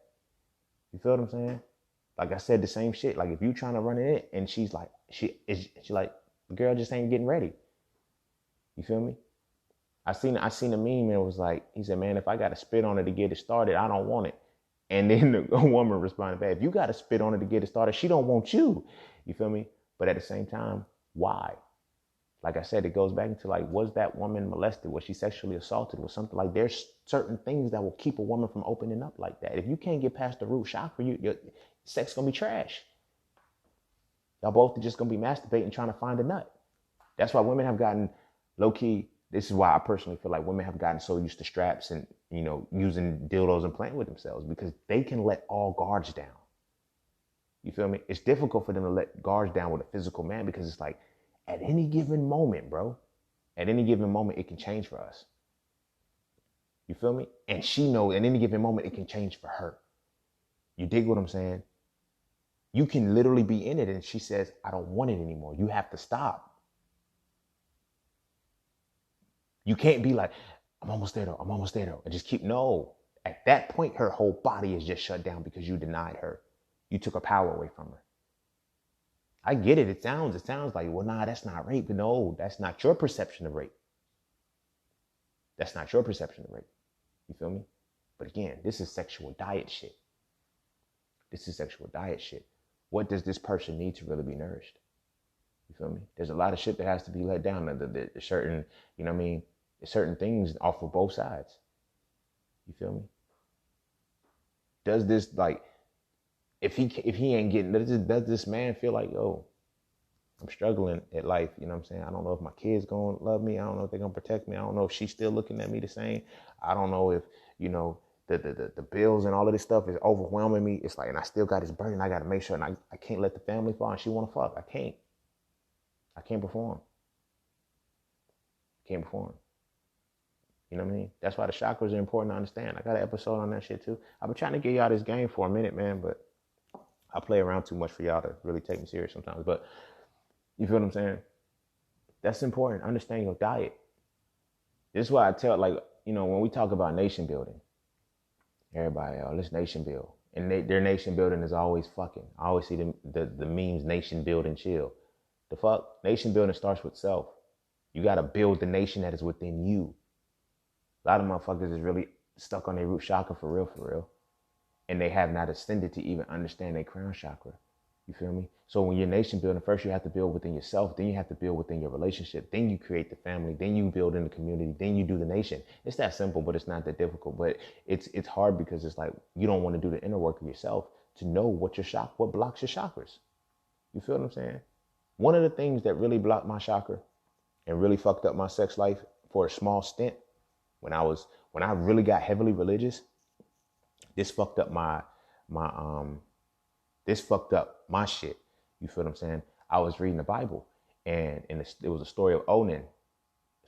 You feel what I'm saying? Like I said, the same shit. Like, if you trying to run it and she's like, she like, The girl just ain't getting ready. You feel me? I seen a meme and it was like, he said, man, if I got to spit on it to get it started, I don't want it. And then a woman responded back, if you got to spit on it to get it started, she don't want you. You feel me? But at the same time, why? Like I said, it goes back into like, was that woman molested? Was she sexually assaulted? Was something like, there's certain things that will keep a woman from opening up like that. If you can't get past the root chakra, your sex gonna be trash. Y'all both are just gonna be masturbating, trying to find a nut. That's why women have gotten low key. This is why I personally feel like women have gotten so used to straps and, you know, using dildos and playing with themselves, because they can let all guards down. You feel me? It's difficult for them to let guards down with a physical man, because it's like, at any given moment, bro, at any given moment, it can change for us. You feel me? And she knows at any given moment, it can change for her. You dig what I'm saying? You can literally be in it and she says, I don't want it anymore. You have to stop. You can't be like, I'm almost there though. I'm almost there though. And just keep, no. At that point, her whole body is just shut down because you denied her. You took her power away from her. I get it. It sounds like, well, nah, that's not rape. But no, that's not your perception of rape. That's not your perception of rape. You feel me? But again, this is sexual diet shit. This is sexual diet shit. What does this person need to really be nourished? You feel me? There's a lot of shit that has to be let down. The certain, you know what I mean? Certain things off of both sides. You feel me? Does this, like, if he ain't getting, does this man feel like, yo, I'm struggling at life, you know what I'm saying? I don't know if my kids gonna love me. I don't know if they're gonna protect me. I don't know if she's still looking at me the same. I don't know if, you know, the bills and all of this stuff is overwhelming me. It's like, and I still got this burden. I got to make sure, and I can't let the family fall, and she want to fuck. I can't perform. Can't perform. You know what I mean? That's why the chakras are important to understand. I got an episode on that shit too. I've been trying to get y'all this game for a minute, man, but I play around too much for y'all to really take me serious sometimes. But you feel what I'm saying? That's important. Understand your diet. This is why I tell, like, you know, when we talk about nation building, everybody, oh, let's nation build. And their nation building is always fucking. I always see the memes, nation build and chill. The fuck? Nation building starts with self. You got to build the nation that is within you. A lot of motherfuckers is really stuck on their root chakra for real. And they have not ascended to even understand their crown chakra. You feel me? So when you're nation building, first you have to build within yourself. Then you have to build within your relationship. Then you create the family. Then you build in the community. Then you do the nation. It's that simple, but it's not that difficult. But it's hard because it's like you don't want to do the inner work of yourself to know what blocks your chakras. You feel what I'm saying? One of the things that really blocked my chakra and really fucked up my sex life for a small stint, when I really got heavily religious, this fucked up this fucked up my shit. You feel what I'm saying? I was reading the Bible, and it was a story of Onan.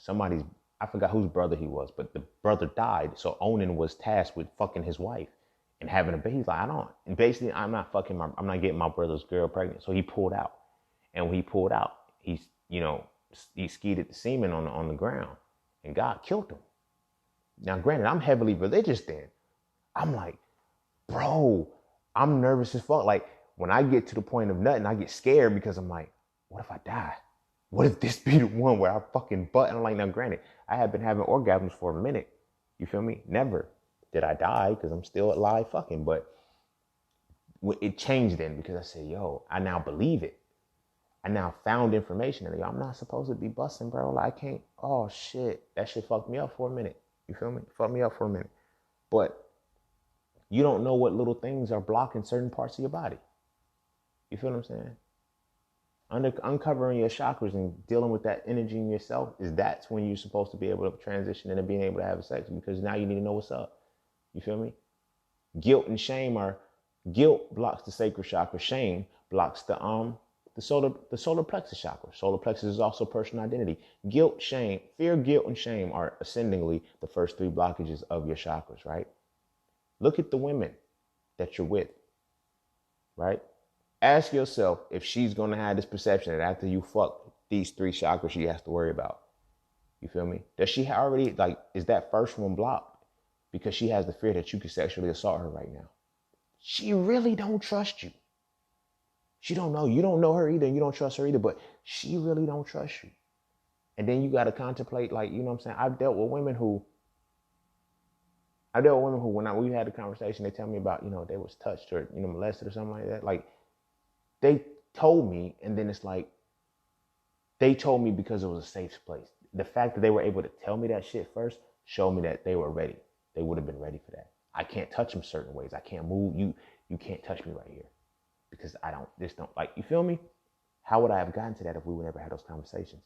I forgot whose brother he was, but the brother died. So Onan was tasked with fucking his wife and having a baby. He's like, I'm not getting my brother's girl pregnant. So he pulled out. And when he pulled out, he skeeted the semen on the ground, and God killed him. Now, granted, I'm heavily religious then. I'm like, bro, I'm nervous as fuck. Like, when I get to the point of nutting, I get scared because I'm like, what if I die? What if this be the one where I fucking butt? And I'm like, now, granted, I have been having orgasms for a minute. You feel me? Never did I die because I'm still alive fucking. But it changed then because I said, yo, I now believe it. I now found information and I'm not supposed to be busting, bro. Like, I can't. Oh, shit. That shit fucked me up for a minute. You feel me? Fucked me up for a minute. But you don't know what little things are blocking certain parts of your body. You feel what I'm saying? Uncovering your chakras and dealing with that energy in yourself that's when you're supposed to be able to transition into being able to have sex, because now you need to know what's up. You feel me? Guilt blocks the sacral chakra. Shame blocks the solar plexus chakra. Solar plexus is also personal identity. Fear, guilt, and shame are ascendingly the first three blockages of your chakras, right? Look at the women that you're with, right? Ask yourself if she's going to have this perception that after you fuck these three chakras, she has to worry about. You feel me? Does she already, is that first one blocked because she has the fear that you could sexually assault her right now? She really don't trust you. She don't know. You don't know her either. And you don't trust her either. But she really don't trust you. And then you got to contemplate, like, you know what I'm saying? I've dealt with women who, when we had a conversation, they tell me about, you know, they was touched or, you know, molested or something like that. Like, they told me, and then it's like, they told me because it was a safe place. The fact that they were able to tell me that shit first showed me that they were ready. They would have been ready for that. I can't touch them certain ways. I can't move. You can't touch me right here because like, you feel me? How would I have gotten to that if we would never had those conversations?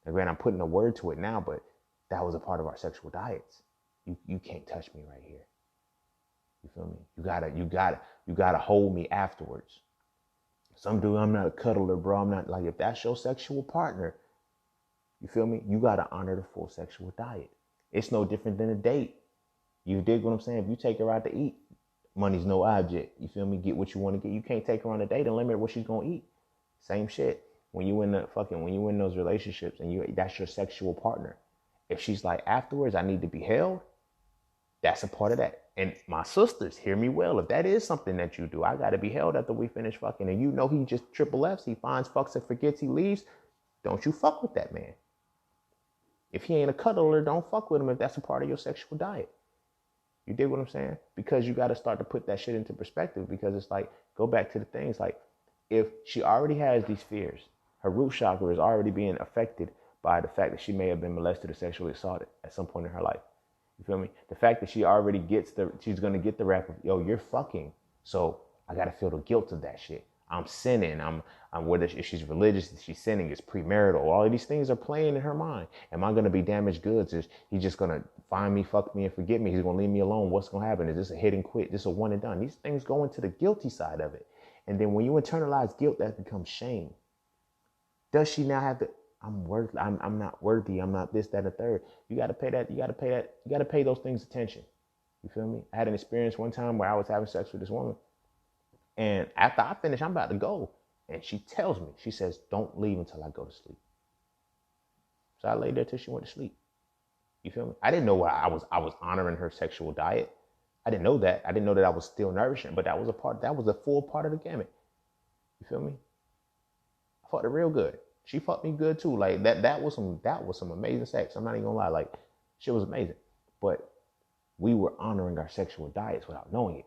And granted, I'm putting a word to it now, but that was a part of our sexual diets. You can't touch me right here. You feel me? You gotta hold me afterwards. Some dude, I'm not a cuddler, bro. I'm not, like, if that's your sexual partner, you feel me? You gotta honor the full sexual diet. It's no different than a date. You dig what I'm saying? If you take her out to eat, money's no object. You feel me? Get what you want to get. You can't take her on a date and limit what she's gonna eat. Same shit. When you in those relationships and that's your sexual partner. If she's like, afterwards, I need to be held, that's a part of that. And my sisters, hear me well. If that is something that you do, I got to be held after we finish fucking. And you know he just triple F's. He finds, fucks, and forgets, he leaves. Don't you fuck with that man. If he ain't a cuddler, don't fuck with him if that's a part of your sexual diet. You dig what I'm saying? Because you got to start to put that shit into perspective. Because it's like, go back to the things. Like, if she already has these fears, her root chakra is already being affected by the fact that she may have been molested or sexually assaulted at some point in her life. You feel me? The fact that she already she's going to get the rap of, yo, you're fucking. So I got to feel the guilt of that shit. I'm sinning. I'm whether if she's religious, if she's sinning, it's premarital. All of these things are playing in her mind. Am I going to be damaged goods? Is he just going to find me, fuck me, and forget me? He's going to leave me alone. What's going to happen? Is this a hit and quit? This a one and done? These things go into the guilty side of it. And then when you internalize guilt, that becomes shame. Does she now have to, I'm not worthy. I'm not this, that, and the third. You got to pay that. You got to pay those things attention. You feel me? I had an experience one time where I was having sex with this woman. And after I finish, I'm about to go. And she tells me, she says, don't leave until I go to sleep. So I laid there till she went to sleep. You feel me? I didn't know why I was honoring her sexual diet. I didn't know that. I didn't know that I was still nourishing, but that was a full part of the gamut. You feel me? I fucked it real good. She fucked me good too. Like that was some amazing sex. I'm not even gonna lie. Like, shit was amazing. But we were honoring our sexual diets without knowing it.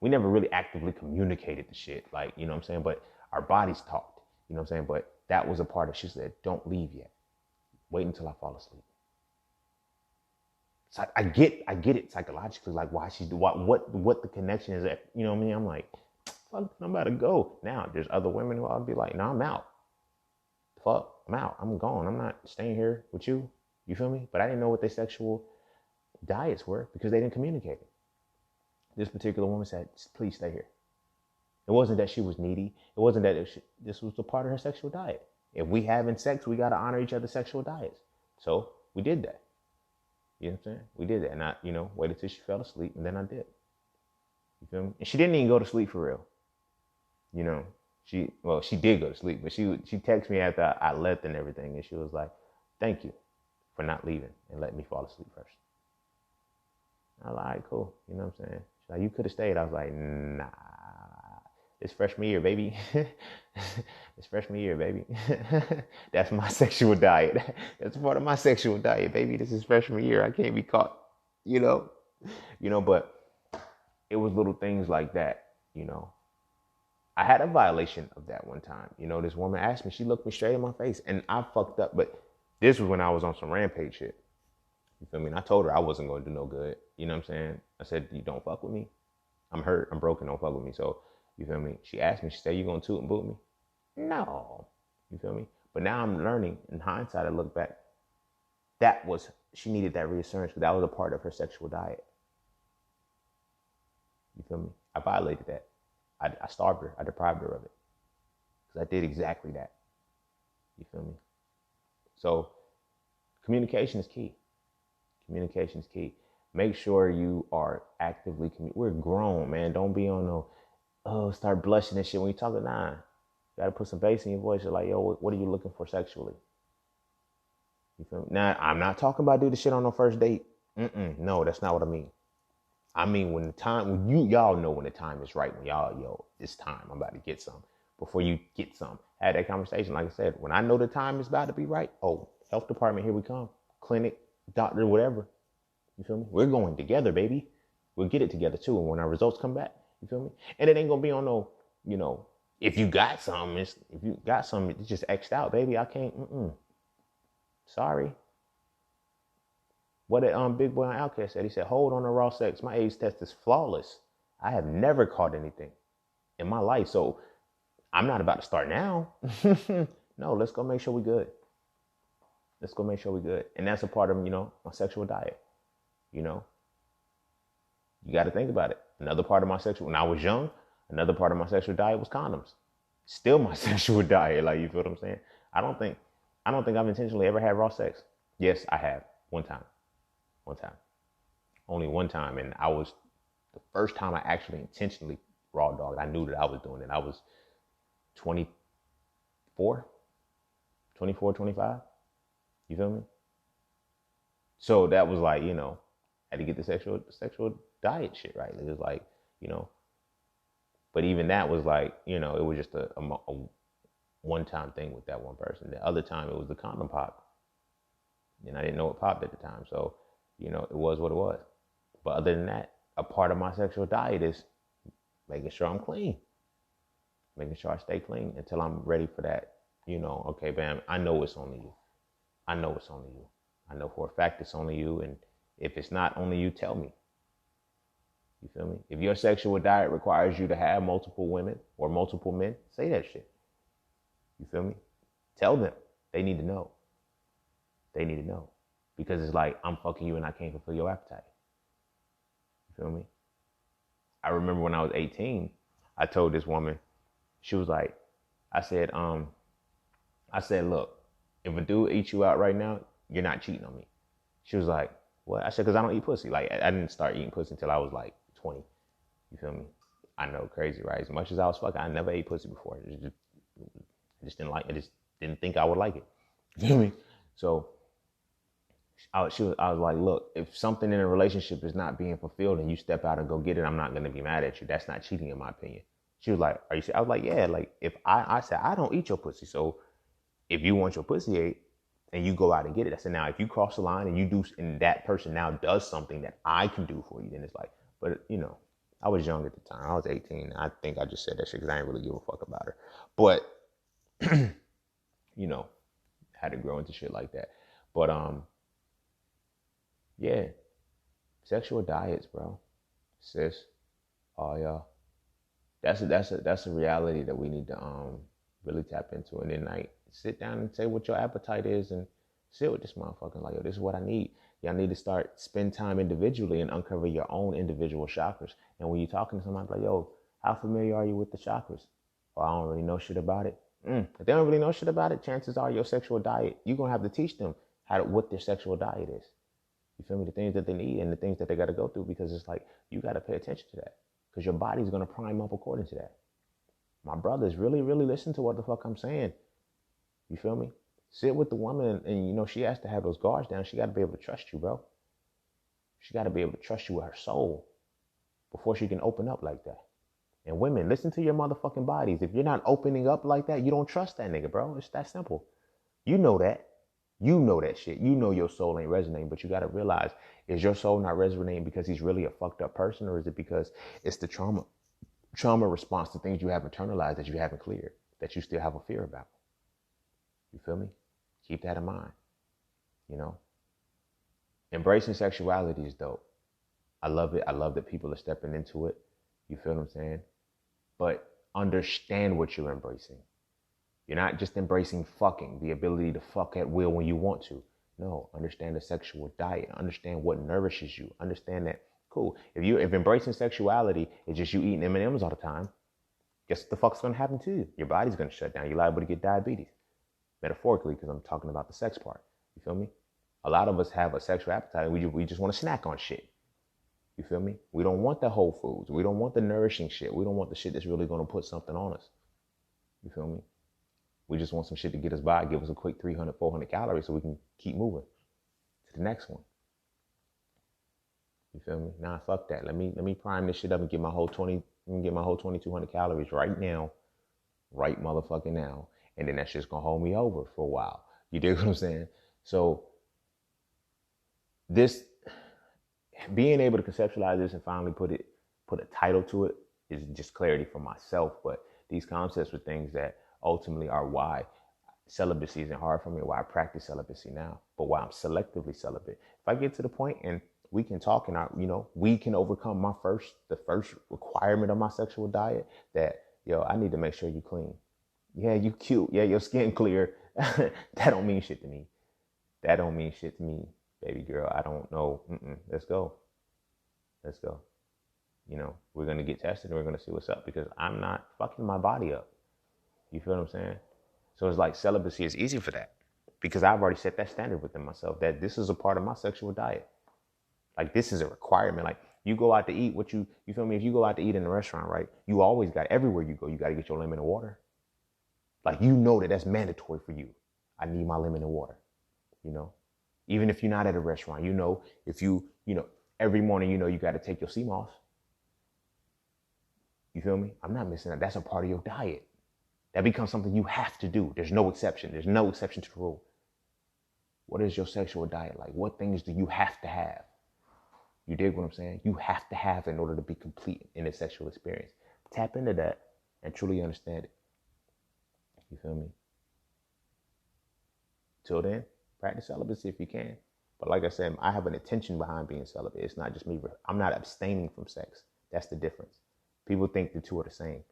We never really actively communicated the shit. Like, you know what I'm saying? But our bodies talked. You know what I'm saying? But that was a part of, she said, don't leave yet. Wait until I fall asleep. So I get it psychologically, like why she's what the connection is at. You know what I mean? I'm like, fuck, I'm about to go. Now there's other women who I'll be like, no, I'm out. Fuck, I'm out. I'm gone. I'm not staying here with you. You feel me? But I didn't know what their sexual diets were because they didn't communicate it. This particular woman said, please stay here. It wasn't that she was needy. It wasn't that this was a part of her sexual diet. If we having sex, we got to honor each other's sexual diets. So we did that. You know what I'm saying? We did that. And I, waited till she fell asleep, and then I did. You feel me? And she didn't even go to sleep for real. She did go to sleep, but she texted me after I left and everything, and she was like, thank you for not leaving and letting me fall asleep first. I was like, all right, cool. You know what I'm saying? She's like, you could have stayed. I was like, nah. It's freshman year, baby. It's freshman year, baby. That's my sexual diet. That's part of my sexual diet, baby. This is freshman year. I can't be caught, but it was little things like that, I had a violation of that one time. This woman asked me, she looked me straight in my face, and I fucked up, but this was when I was on some rampage shit. You feel me? And I told her I wasn't going to do no good. You know what I'm saying? I said, you don't fuck with me. I'm hurt. I'm broken. Don't fuck with me. So, you feel me? She asked me, she said, you going to toot and boot me? No. You feel me? But now I'm learning, in hindsight, I look back, she needed that reassurance because that was a part of her sexual diet. You feel me? I violated that. I starved her. I deprived her of it. Because I did exactly that. You feel me? So, communication is key. Communication is key. Make sure you are actively we're grown, man. Don't be on start blushing and shit when you talk to nine. You gotta put some bass in your voice. You're like, yo, what are you looking for sexually? You feel me? Now, I'm not talking about do the shit on the first date. No, that's not what I mean. I mean, when y'all know when the time is right, when y'all, it's time, I'm about to get some. before you get some. Have that conversation. Like I said, when I know the time is about to be right, oh, health department, here we come. Clinic, doctor, whatever. You feel me? We're going together, baby. We'll get it together too. And when our results come back, you feel me? And it ain't gonna be on no, if you got something, it's just X'd out, baby. I can't. Sorry. What did Big Boy on Outkast said? He said, "Hold on to raw sex. My AIDS test is flawless. I have never caught anything in my life, so I'm not about to start now." No, let's go make sure we good. Let's go make sure we good. And that's a part of, my sexual diet. You got to think about it. When I was young, another part of my sexual diet was condoms. Still my sexual diet. Like, you feel what I'm saying? I don't think I've intentionally ever had raw sex. Yes, I have. One time. Only one time. And I was the first time I actually intentionally raw dogged. I knew that I was doing it. I was 24, 25. You feel me? So that was like, had to get the sexual diet shit right. It was like, but even that was like, it was just a one-time thing with that one person. The other time it was the condom pop. And I didn't know it popped at the time. So, it was what it was. But other than that, a part of my sexual diet is making sure I'm clean. Making sure I stay clean until I'm ready for that. Okay, bam, I know it's only you. I know for a fact it's only you. And if it's not only you, tell me. You feel me? If your sexual diet requires you to have multiple women or multiple men, say that shit. You feel me? Tell them. They need to know. Because it's like, I'm fucking you and I can't fulfill your appetite. You feel me? I remember when I was 18, I told this woman, she was like, I said, look, if a dude eats you out right now, you're not cheating on me. She was like, what? I said, because I don't eat pussy. Like, I didn't start eating pussy until I was like 20. You feel me? I know, crazy, right? As much as I was fucking, I never ate pussy before. I just didn't like it. I just didn't think I would like it. You feel me? So I was like, look, if something in a relationship is not being fulfilled and you step out and go get it, I'm not going to be mad at you. That's not cheating in my opinion. She was like, are you sure? I was like, yeah. Like, if I said, I don't eat your pussy. So if you want your pussy ate and you go out and get it, I said, now, if you cross the line and you do, and that person now does something that I can do for you, then it's like, but I was young at the time. I was 18. I think I just said that shit because I didn't really give a fuck about her. But, had to grow into shit like that. But, yeah, sexual diets, bro, sis, y'all. That's a reality that we need to really tap into. And then like sit down and say what your appetite is and sit with this motherfucker. Like, yo, this is what I need. Y'all need to spend time individually and uncover your own individual chakras. And when you're talking to somebody, like, yo, how familiar are you with the chakras? Oh, I don't really know shit about it. If they don't really know shit about it, chances are your sexual diet, you're gonna have to teach them what their sexual diet is. You feel me? The things that they need and the things that they got to go through, because it's like, you got to pay attention to that because your body's going to prime up according to that. My brothers, really, really listen to what the fuck I'm saying. You feel me? Sit with the woman and she has to have those guards down. She got to be able to trust you, bro. She got to be able to trust you with her soul before she can open up like that. And women, listen to your motherfucking bodies. If you're not opening up like that, you don't trust that nigga, bro. It's that simple. You know that. You know that shit. You know your soul ain't resonating, but you got to realize, is your soul not resonating because he's really a fucked up person, or is it because it's the trauma response to things you have internalized that you haven't cleared, that you still have a fear about? You feel me? Keep that in mind. Embracing sexuality is dope. I love it. I love that people are stepping into it. You feel what I'm saying? But understand what you're embracing. You're not just embracing fucking, the ability to fuck at will when you want to. No, understand the sexual diet. Understand what nourishes you. Understand that, cool. If embracing sexuality is just you eating M&Ms all the time, guess what the fuck's gonna happen to you? Your body's gonna shut down. You're liable to get diabetes. Metaphorically, because I'm talking about the sex part. You feel me? A lot of us have a sexual appetite. We just want to snack on shit. You feel me? We don't want the whole foods. We don't want the nourishing shit. We don't want the shit that's really gonna put something on us. You feel me? We just want some shit to get us by, give us a quick 300, 400 calories so we can keep moving to the next one. You feel me? Nah, fuck that. Let me prime this shit up and get my whole 2200 calories right now right motherfucking now. And then that's just gonna hold me over for a while. You dig what I'm saying? So this, being able to conceptualize this and finally put a title to it is just clarity for myself. But these concepts are things that ultimately are why celibacy isn't hard for me, why I practice celibacy now, but why I'm selectively celibate. If I get to the point and we can talk and we can overcome the first requirement of my sexual diet, that I need to make sure you clean. Yeah, you cute. Yeah, your skin clear. That don't mean shit to me. That don't mean shit to me, baby girl. I don't know. Let's go. We're going to get tested and we're going to see what's up, because I'm not fucking my body up. You feel what I'm saying? So it's like celibacy is easy for that, because I've already set that standard within myself that this is a part of my sexual diet. Like, this is a requirement. Like, you go out to eat, you feel me? If you go out to eat in a restaurant, right? You always everywhere you go, you got to get your lemon and water. Like, that's mandatory for you. I need my lemon and water, Even if you're not at a restaurant, if every morning, you got to take your sea moss. You feel me? I'm not missing that. That's a part of your diet. That becomes something you have to do. There's no exception. There's no exception to the rule. What is your sexual diet like? What things do you have to have? You dig what I'm saying? You have to have in order to be complete in a sexual experience. Tap into that and truly understand it. You feel me? Till then, practice celibacy if you can. But like I said, I have an intention behind being celibate. It's not just me. I'm not abstaining from sex. That's the difference. People think the two are the same.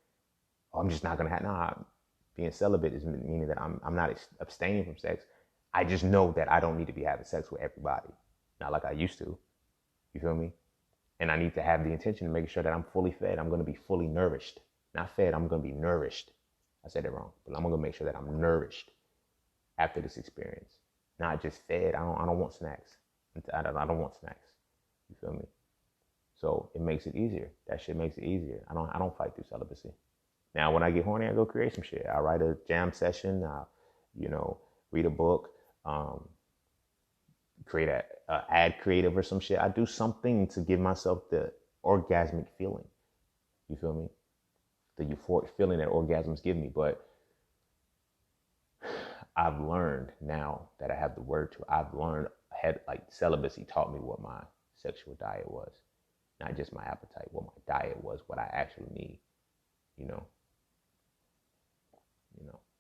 Oh, I'm just not going to have... Nah, being celibate is meaning that I'm not abstaining from sex. I just know that I don't need to be having sex with everybody. Not like I used to. You feel me? And I need to have the intention of making sure that I'm fully fed. I'm going to be fully nourished. Not fed, I'm going to be nourished. I said it wrong. But I'm going to make sure that I'm nourished after this experience. Not just fed. I don't want snacks. I don't want snacks. You feel me? So it makes it easier. That shit makes it easier. I don't fight through celibacy. Now, when I get horny, I go create some shit. I write a jam session. I, read a book. Create a ad creative or some shit. I do something to give myself the orgasmic feeling. You feel me? The euphoric feeling that orgasms give me. But I've learned now that I have the word to. Celibacy taught me what my sexual diet was. Not just my appetite, what my diet was, what I actually need.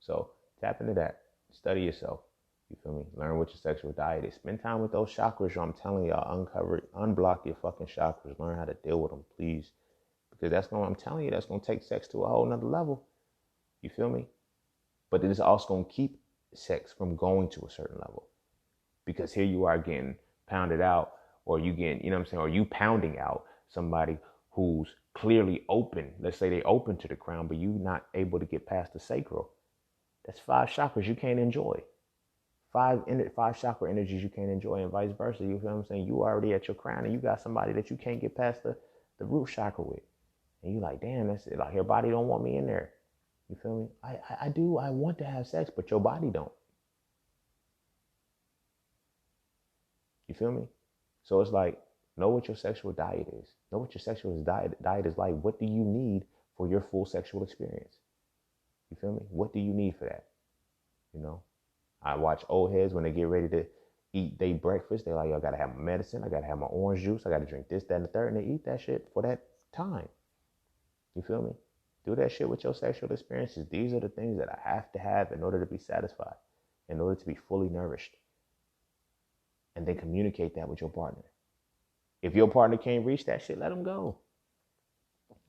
So tap into that. Study yourself. You feel me? Learn what your sexual diet is. Spend time with those chakras. I'm telling y'all, unblock your fucking chakras. Learn how to deal with them, please. Because that's going to take sex to a whole nother level. You feel me? But it is also going to keep sex from going to a certain level. Because here you are getting pounded out, or you getting, or you pounding out somebody who's clearly open. Let's say they open to the crown, but you not able to get past the sacral. That's 5 chakras you can't enjoy. 5 chakra energies you can't enjoy, and vice versa. You feel what I'm saying? You already at your crown and you got somebody that you can't get past the root chakra with. And you like, damn, that's it. Like, your body don't want me in there. You feel me? I do. I want to have sex, but your body don't. You feel me? So it's like, know what your sexual diet is. Know what your sexual diet is like. What do you need for your full sexual experience? You feel me? What do you need for that? I watch old heads when they get ready to eat their breakfast. They're like, yo, I got to have my medicine. I got to have my orange juice. I got to drink this, that, and the third. And they eat that shit for that time. You feel me? Do that shit with your sexual experiences. These are the things that I have to have in order to be satisfied, in order to be fully nourished. And then communicate that with your partner. If your partner can't reach that shit, let them go.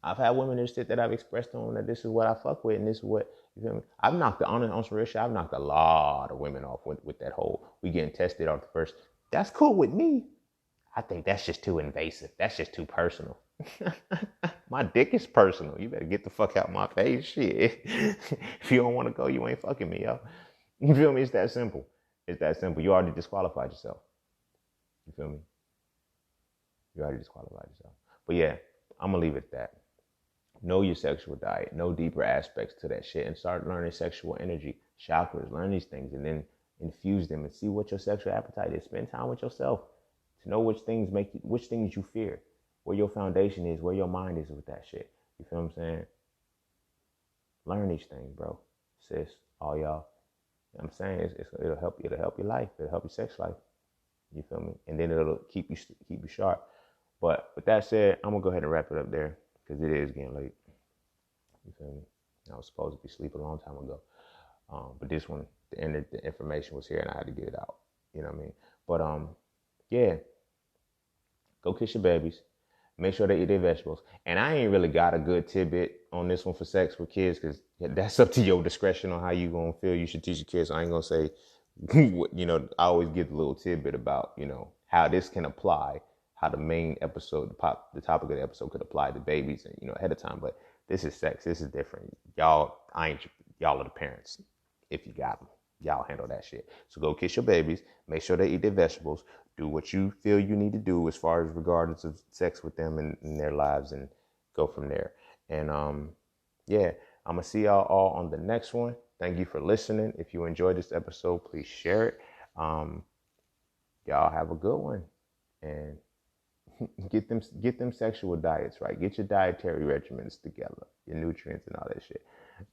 I've had women that I've expressed on that this is what I fuck with and this is what, you feel me? I've knocked on some real shit. I've knocked a lot of women off with that whole, we getting tested off the first. That's cool with me. I think that's just too invasive. That's just too personal. My dick is personal. You better get the fuck out my face. Shit. If you don't want to go, you ain't fucking me, yo. You feel me? It's that simple. It's that simple. You already disqualified yourself. You feel me? You already disqualified yourself. But yeah, I'm going to leave it at that. Know your sexual diet. Know deeper aspects to that shit and start learning sexual energy, chakras. Learn these things and then infuse them and see what your sexual appetite is. Spend time with yourself to know which things you fear, where your foundation is, where your mind is with that shit. You feel what I'm saying? Learn these things, bro. Sis, all y'all. I'm saying it'll help your life. It'll help your sex life. You feel me? And then it'll keep you sharp. But with that said, I'm gonna go ahead and wrap it up there because it is getting late. You feel me? I was supposed to be asleep a long time ago. But this one, the end of the information was here and I had to get it out. You know what I mean? But yeah. Go kiss your babies. Make sure they eat their vegetables. And I ain't really got a good tidbit on this one for sex with kids because that's up to your discretion on how you gonna feel. You should teach your kids. I ain't gonna say, I always give a little tidbit about, how this can apply, how the main episode, the topic of the episode could apply to babies, and ahead of time. But this is sex. This is different. Y'all are the parents. If you got them, y'all handle that shit. So go kiss your babies. Make sure they eat their vegetables. Do what you feel you need to do as far as regardless of sex with them and their lives, and go from there. And yeah, I'm gonna see y'all all on the next one. Thank you for listening. If you enjoyed this episode, please share it. Y'all have a good one, and get them sexual diets right. Get your dietary regimens together, your nutrients and all that shit.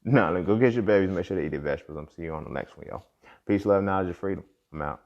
Now, go get your babies. Make sure they eat their vegetables. I'm see you on the next one, y'all. Peace, love, knowledge, and freedom. I'm out.